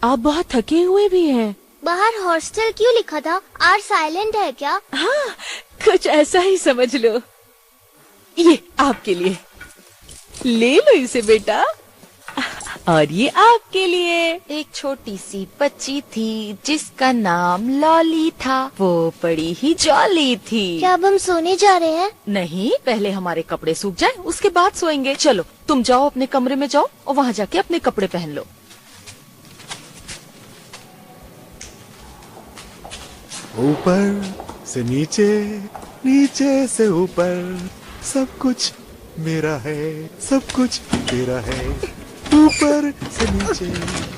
आप बहुत थके हुए भी हैं। बाहर हॉस्टल क्यों लिखा था? आर साइलेंट है क्या? हाँ, कुछ ऐसा ही समझ लो। ये आपके लिए, ले लो इसे बेटा। और ये आपके लिए। एक छोटी सी बच्ची थी जिसका नाम लॉली था, वो बड़ी ही जॉली थी। क्या अब हम सोने जा रहे हैं? नहीं, पहले हमारे कपड़े सूख जाए, उसके बाद सोएंगे। चलो तुम जाओ अपने कमरे में जाओ और वहाँ जाके अपने कपड़े पहन लो। ऊपर से नीचे, नीचे से ऊपर, सब कुछ मेरा है, सब कुछ तेरा है। ऊपर से नीचे।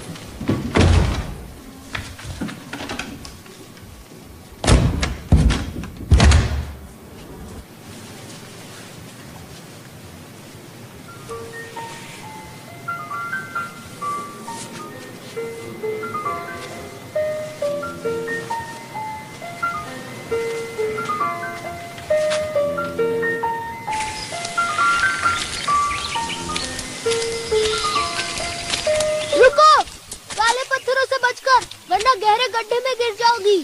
गहरे गड्ढे में गिर जाओगी।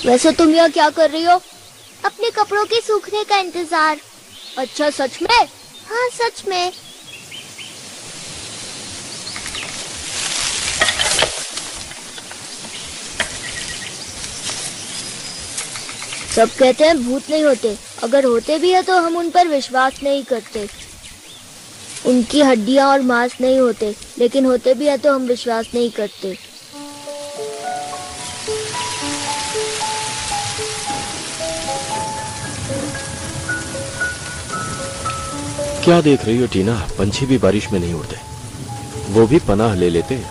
वैसे तुम यहाँ क्या कर रही हो? अपने कपड़ों के सूखने का इंतजार। अच्छा, सच में? हाँ, सच में। सब कहते हैं भूत नहीं होते, अगर होते भी है तो हम उन पर विश्वास नहीं करते। उनकी हड्डियां और मांस नहीं होते, लेकिन होते भी है तो हम विश्वास नहीं करते। क्या देख रही हो टीना? पंछी भी बारिश में नहीं उड़ते, वो भी पनाह ले लेते।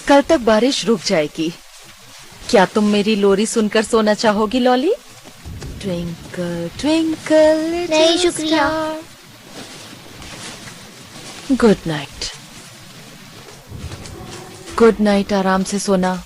कल तक बारिश रुक जाएगी। क्या तुम मेरी लोरी सुनकर सोना चाहोगी लॉली? ट्विंकल ट्विंकल नहीं, शुक्रिया। Good night. गुड नाइट, आराम से सोना।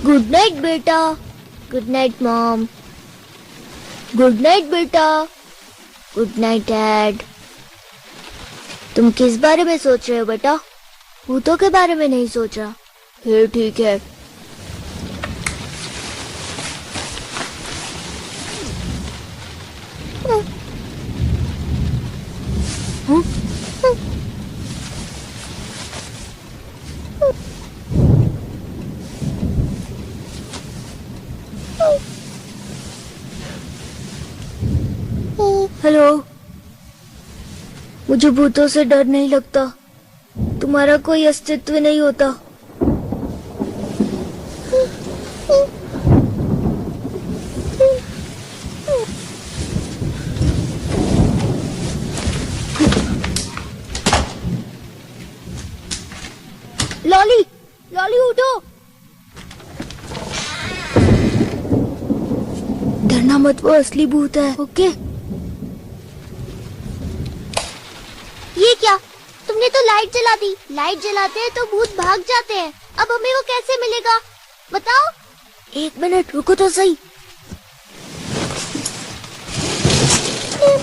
गुड नाइट बेटा। Good night mom. Good night बेटा। Good night dad. तुम किस बारे में सोच रहे हो बेटा? भूतों के बारे में नहीं सोच रहा? फिर ठीक है। हेलो, मुझे भूतों से डर नहीं लगता। तुम्हारा कोई अस्तित्व नहीं होता। लॉली, लॉली उठो। डरना मत, वो असली भूत है। ओके? ये क्या? तुमने तो लाइट जला दी। लाइट जलाते हैं तो भूत भाग जाते हैं। अब हमें वो कैसे मिलेगा बताओ? एक मिनट रुको तो सही।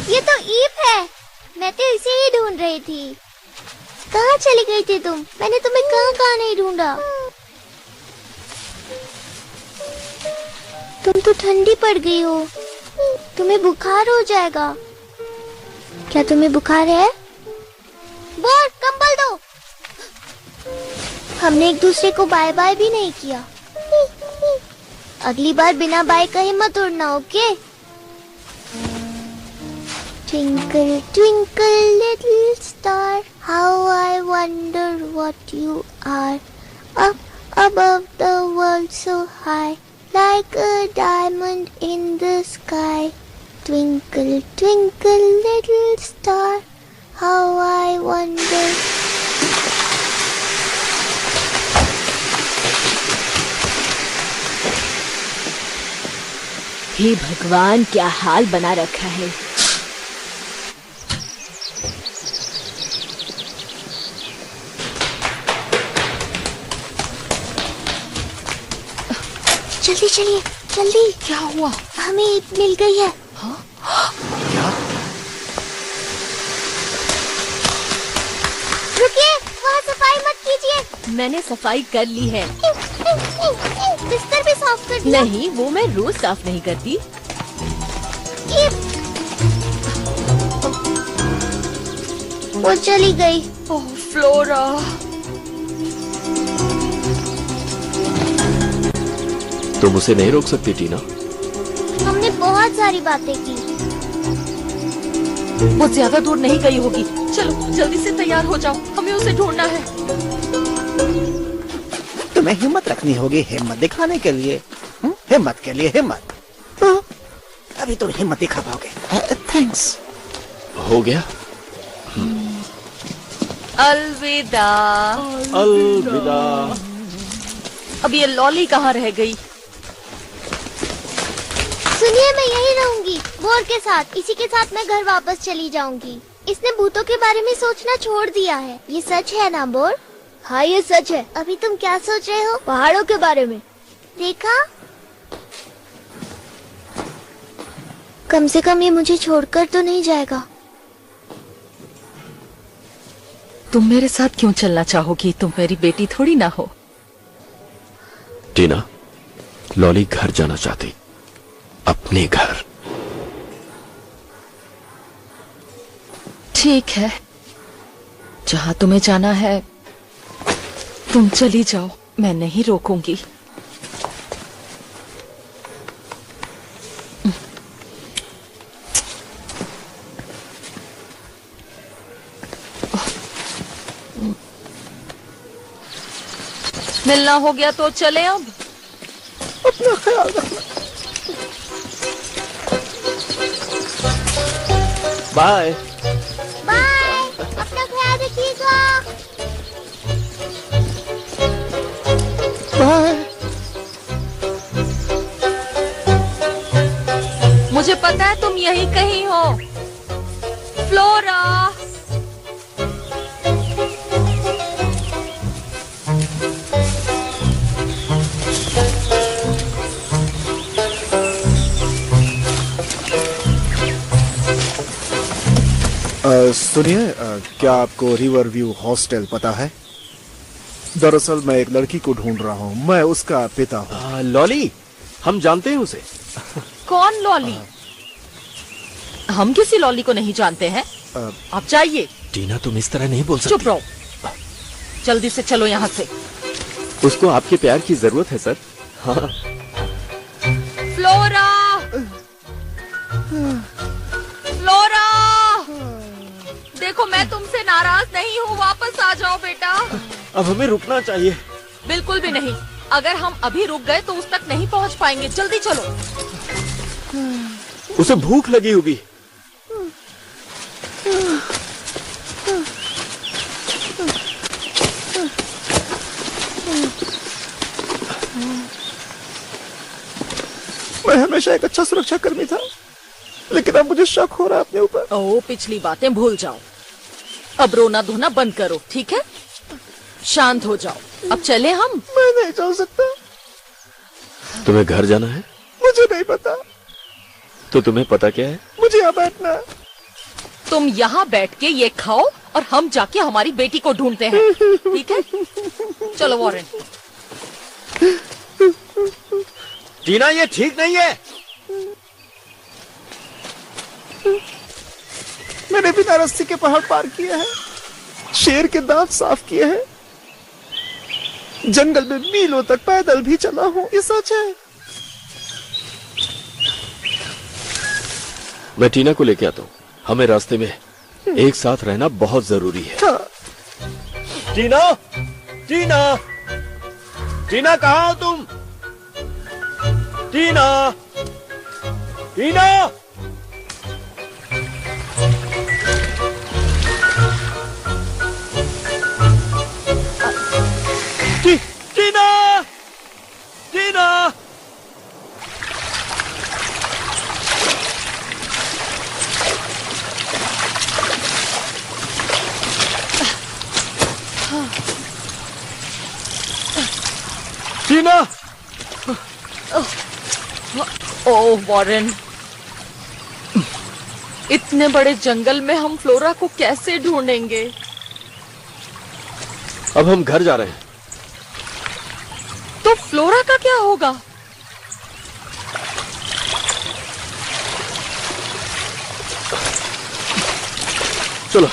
ये तो ईप है। मैं तो इसे ही ढूंढ रही थी। कहाँ चली गई थी तुम? मैंने तुम्हें कहाँ नहीं ढूंढा। तुम तो ठंडी पड़ गई हो। तुम्हें बुखार हो जाएगा। क्या तुम्हें बुखार है? बोर, कंबल दो। हमने एक दूसरे को बाय बाय भी नहीं किया। अगली बार बिना बाय कहे मत उड़ना, okay? Twinkle, twinkle, little star, how I wonder what you are. Up above the world so high, like a diamond in the sky. Twinkle, twinkle, little star, how I wonder. हे भगवान, क्या हाल बना रखा है। जल्दी चलिए, जल्दी। क्या हुआ? हमें ईप मिल गई है। हाँ? क्या? रुकिए, वहाँ सफाई मत कीजिए। मैंने सफाई कर ली है। बिस्तर भी साफ कर दिया। नहीं, वो मैं रोज साफ नहीं करती। वो चली गई। ओह फ्लोरा, तुम उसे नहीं रोक सकती टीना। हमने बहुत सारी बातें की। वो ज्यादा दूर नहीं गई होगी। चलो जल्दी से तैयार हो जाओ, हमें उसे ढूंढना है। तुम्हें हिम्मत रखनी होगी, हिम्मत दिखाने के लिए। हिम्मत के लिए हिम्मत। अभी तुम हिम्मत दिखा पाओगे। थैंक्स। हो गया। अलविदा। अलविदा। अब ये लॉली कहाँ रह गई? सुनिए, मैं यहीं रहूंगी बोर के साथ। इसी के साथ मैं घर वापस चली जाऊंगी। इसने भूतों के बारे में सोचना छोड़ दिया है। ये सच है ना बोर? हाँ ये सच है। अभी तुम क्या सोच रहे हो? पहाड़ों के बारे में। देखा, कम से कम ये मुझे छोड़कर तो नहीं जाएगा। तुम मेरे साथ क्यों चलना चाहोगी? तुम मेरी बेटी थोड़ी ना हो। टीना, लॉली घर जाना चाहती, अपने घर। ठीक है, जहाँ तुम्हें जाना है तुम चली जाओ, मैं नहीं रोकूंगी। मिलना हो गया तो चले अब। अपना ख्याल रखना। बाय। बाय, अपना ख्याल रखिएगा। बाय। मुझे पता है तुम यहीं कहीं हो, फ्लोरा। सुनिए, क्या आपको रिवर व्यू हॉस्टल पता है? दरअसल मैं एक लड़की को ढूंढ रहा हूँ, मैं उसका पिता हूँ। लॉली, हम जानते हैं उसे। कौन लॉली? हम किसी लॉली को नहीं जानते हैं। आप जाइए। टीना, तुम इस तरह नहीं बोल सकती। चुप रहो, जल्दी से चलो यहाँ से। उसको आपके प्यार की जरूरत है सर। हाँ। फ्लोरा, फ्लोरा, देखो मैं तुमसे नाराज नहीं हूँ, वापस आ जाओ बेटा। अब हमें रुकना चाहिए। बिल्कुल भी नहीं, अगर हम अभी रुक गए तो उस तक नहीं पहुँच पाएंगे। जल्दी चलो। उसे भूख लगी होगी। मैं हमेशा एक अच्छा सुरक्षा कर्मी था, लेकिन अब मुझे शक हो रहा है अपने ऊपर। ओह, पिछली बातें भूल जाओ। अब रोना धोना बंद करो, ठीक है? शांत हो जाओ। अब चले हम। मैं नहीं चल सकता। तुम्हें घर जाना है? मुझे नहीं पता। तो तुम्हें पता क्या है? मुझे यहाँ बैठना है। तुम यहाँ बैठ के ये खाओ और हम जाके हमारी बेटी को ढूंढते हैं, ठीक है? चलो वॉरेन। टीना, ये ठीक नहीं है। मैंने बिना रस्सी के पहाड़ पार किए हैं, शेर के दांत साफ किए हैं, जंगल में मीलों तक पैदल भी चला हूँ। ये सच है। मैं टीना को लेके आता हूँ। हमें रास्ते में एक साथ रहना बहुत जरूरी है। हाँ। टीना, टीना, टीना, कहाँ हो तुम? टीना, टीना, टीना, टीना। टीना। ओह वॉरेन, इतने बड़े जंगल में हम फ्लोरा को कैसे ढूंढेंगे? अब हम घर जा रहे हैं। तो फ्लोरा का क्या होगा? चलो।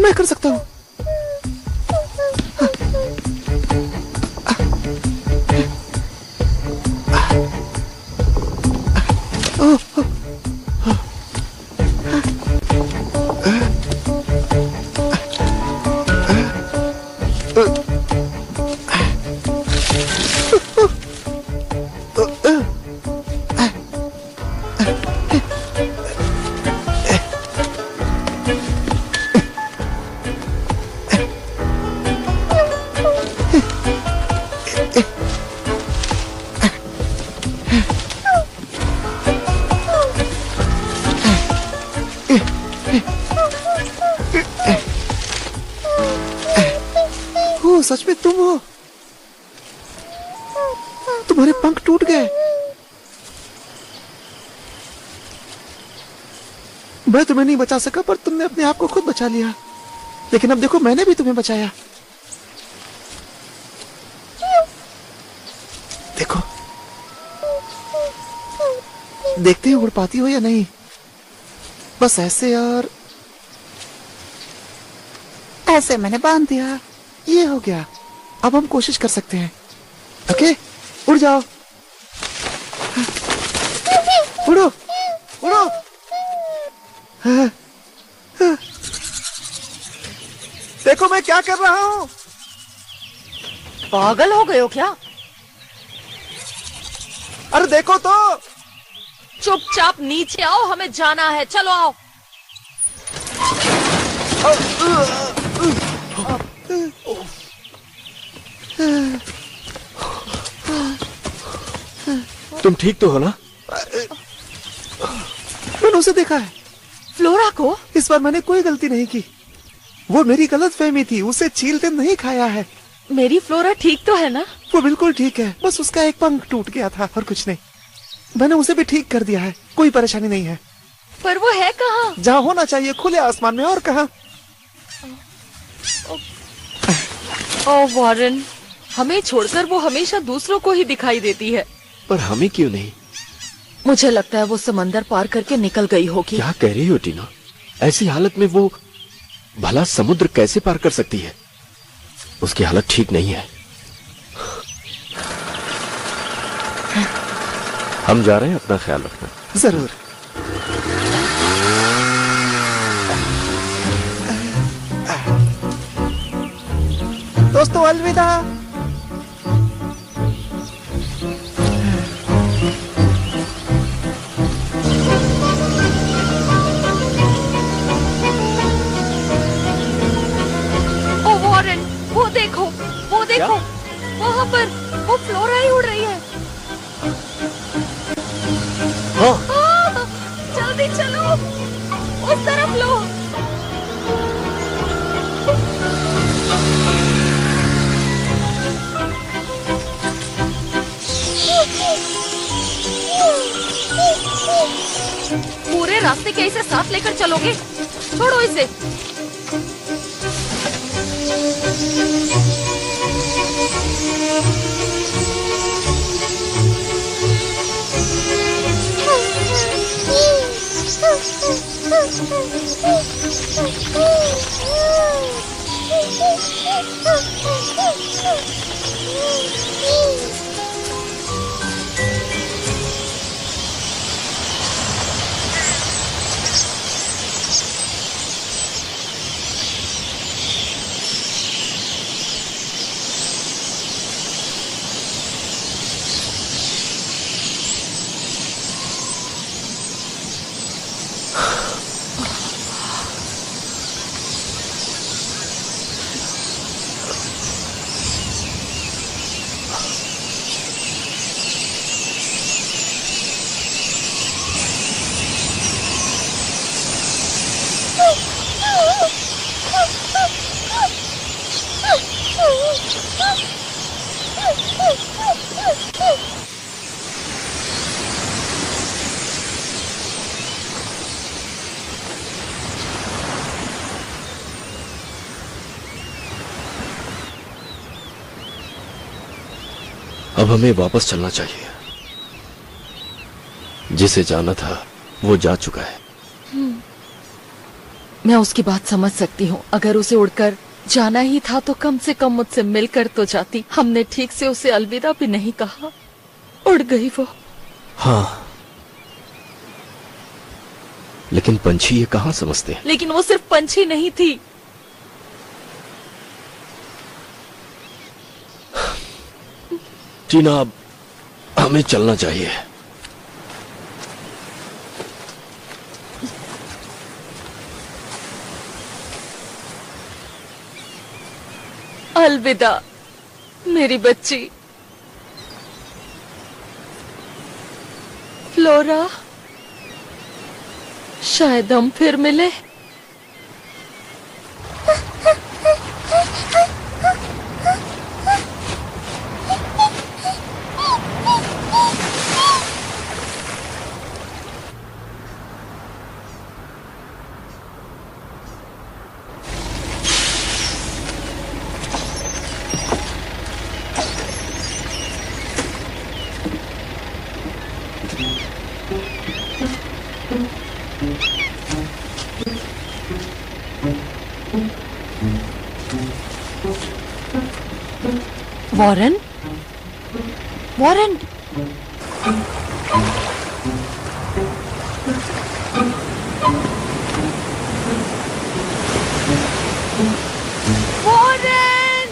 मैं कर सकता हूँ। ओह, सच में तुम हो? तुम्हारे पंख टूट गए। मैं तुम्हें नहीं बचा सका, पर तुमने अपने आप को खुद बचा लिया। लेकिन अब देखो, मैंने भी तुम्हें बचाया। देखो, देखते हैं उड़ पाती हो या नहीं। बस ऐसे और ऐसे मैंने बांध दिया। ये हो गया। अब हम कोशिश कर सकते हैं। ओके, उड़ जाओ। उड़ो, उड़ो। देखो मैं क्या कर रहा हूँ। पागल हो गए हो क्या? अरे देखो तो। चुपचाप नीचे आओ, हमें जाना है। चलो आओ। तुम ठीक तो हो ना? मैंने उसे देखा है। फ्लोरा को? इस बार मैंने कोई गलती नहीं की। वो मेरी गलतफहमी थी। उसे चील ने नहीं खाया है। मेरी फ्लोरा ठीक तो है ना? वो बिल्कुल ठीक है। बस उसका एक पंख टूट गया था और कुछ नहीं। मैंने उसे भी ठीक कर दिया है। कोई परेशानी नहीं है। पर वो है कहाँ? जहाँ होना चाहिए, खुले आसमान में। और कहाँ? ओह वॉरेन, हमें छोड़कर वो हमेशा दूसरों को ही दिखाई देती है। पर हमें क्यों नहीं? मुझे लगता है वो समंदर पार करके निकल गई होगी। क्या कह रही हो टीना? ऐसी हालत में वो भला समुद्र कैसे पार कर सकती है? उसकी हालत ठीक नहीं है। हम जा रहे हैं, अपना ख्याल रखना। जरूर। दोस्तों अलविदा। ओ वॉरेन, वो देखो वहाँ पर वो फ्लोरा ही उड़ रही है। हाँ। जल्दी चलो, उस तरफ लो। पूरे रास्ते क्या इसे साथ लेकर चलोगे? छोड़ो इसे। अब हमें वापस चलना चाहिए। जिसे जाना था वो जा चुका है। मैं उसकी बात समझ सकती हूँ। अगर उसे उड़कर जाना ही था तो कम से कम मुझसे मिलकर तो जाती। हमने ठीक से उसे अलविदा भी नहीं कहा। उड़ गई वो। हाँ, लेकिन पंछी ये कहाँ समझते हैं? लेकिन वो सिर्फ पंछी नहीं थी। टीना, अब हमें चलना चाहिए। अलविदा मेरी बच्ची। फ्लोरा, शायद हम फिर मिले। वॉरेन, वॉरेन, वॉरेन,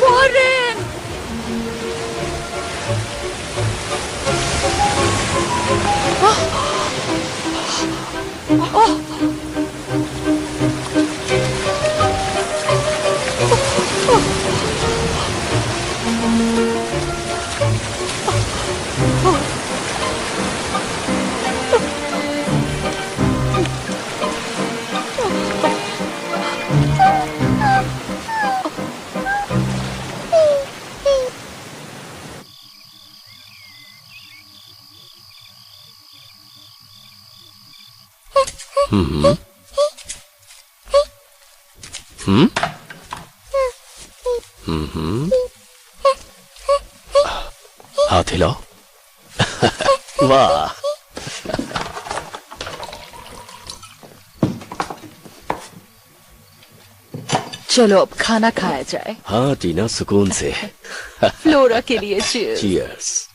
वॉरेन, हाथ हिलाओ। वाह। चलो अब खाना खाया जाए। हाँ टीना, सुकून से। फ्लोरा के लिए चीयर्स। चीयर्स।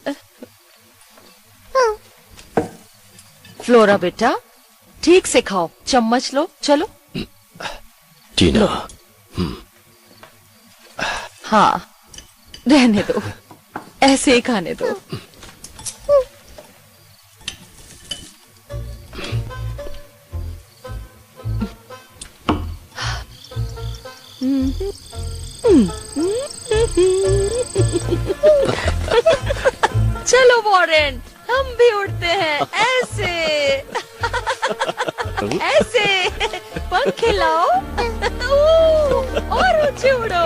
फ्लोरा बेटा, ठीक से खाओ, चम्मच लो। चलो टीना। हाँ, रहने दो, ऐसे ही खाने दो। चलो वॉरेन, हम भी उड़ते हैं ऐसे। ऐसे पंख खिलाओ और ऊंचे उड़ो।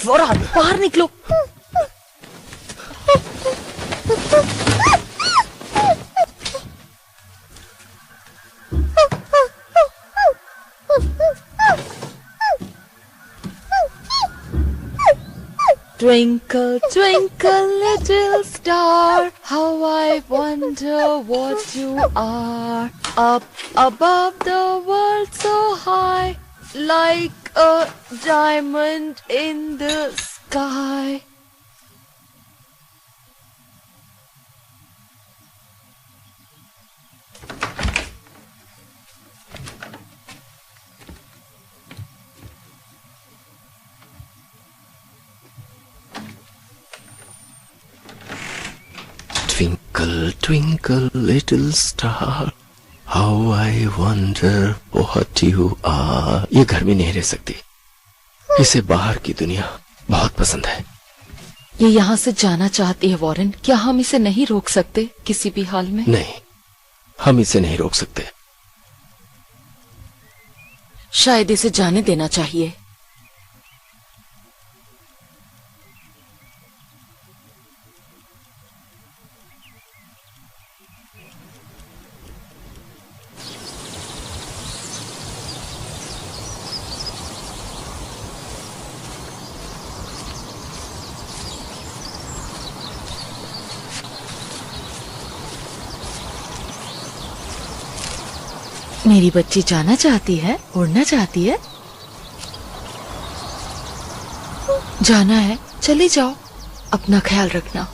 फ्लोरा, बाहर निकलो। Twinkle, twinkle, little star, how I wonder what you are. Up above the world so high, like a diamond in the sky. Twinkle, twinkle, little star, how I wonder what you are. ये घर में नहीं रह सकती। इसे बाहर की दुनिया बहुत पसंद है। ये यहाँ से जाना चाहती है वॉरेन, क्या हम इसे नहीं रोक सकते किसी भी हाल में? नहीं, हम इसे नहीं रोक सकते। शायद इसे जाने देना चाहिए। मेरी बच्ची जाना चाहती है, उड़ना चाहती है। जाना है, चली जाओ, अपना ख्याल रखना।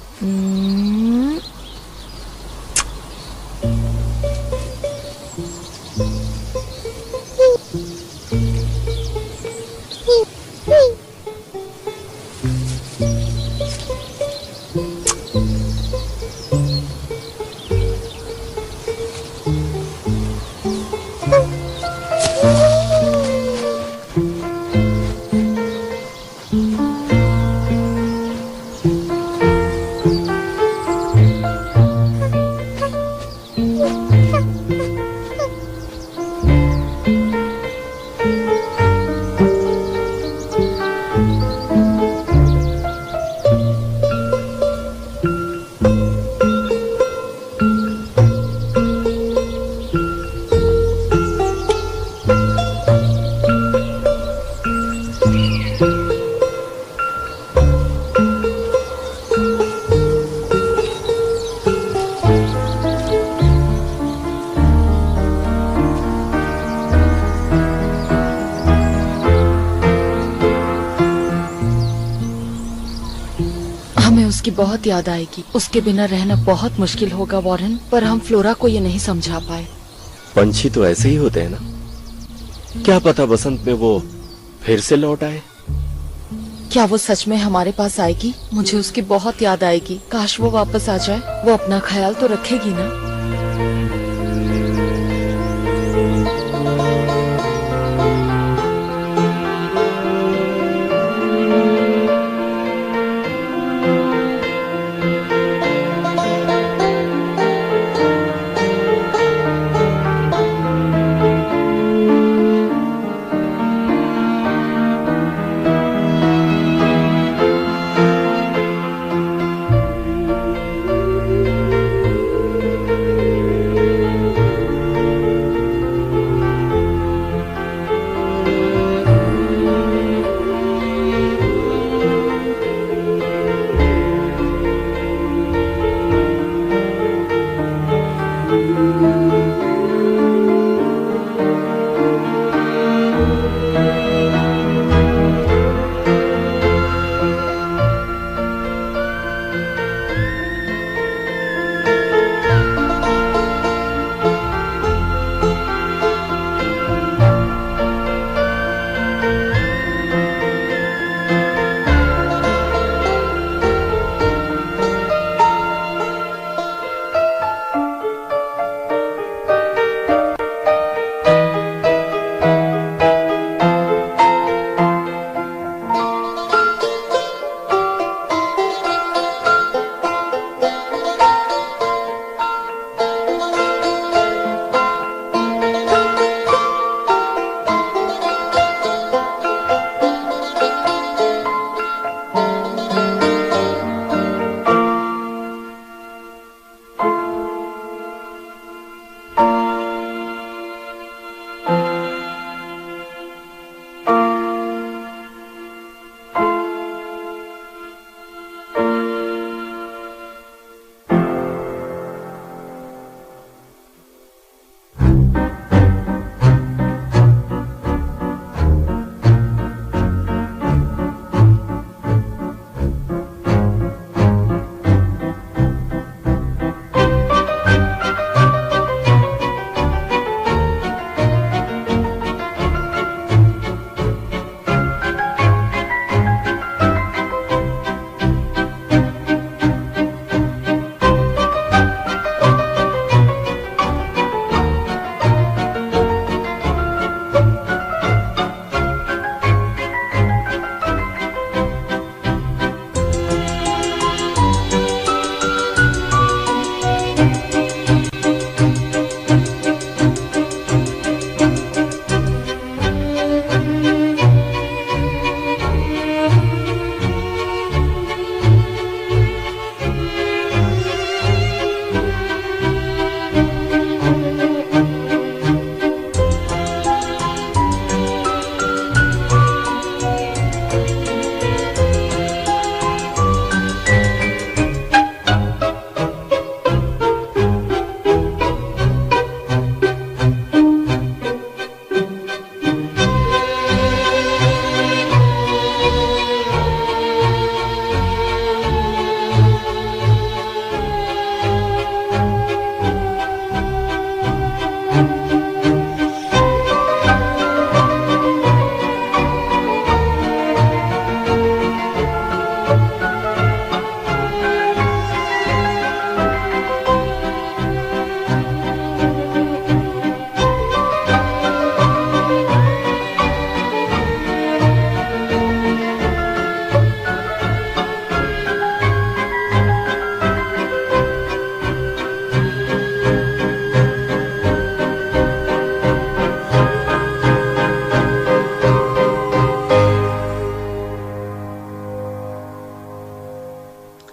उसकी बहुत याद आएगी। उसके बिना रहना बहुत मुश्किल होगा वॉरेन, पर हम फ्लोरा को ये नहीं समझा पाए। पंछी तो ऐसे ही होते हैं ना, क्या पता बसंत में वो फिर से लौट आए। क्या वो सच में हमारे पास आएगी? मुझे उसकी बहुत याद आएगी। काश वो वापस आ जाए। वो अपना ख्याल तो रखेगी ना।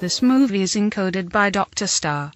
This movie is encoded by Dr. Star.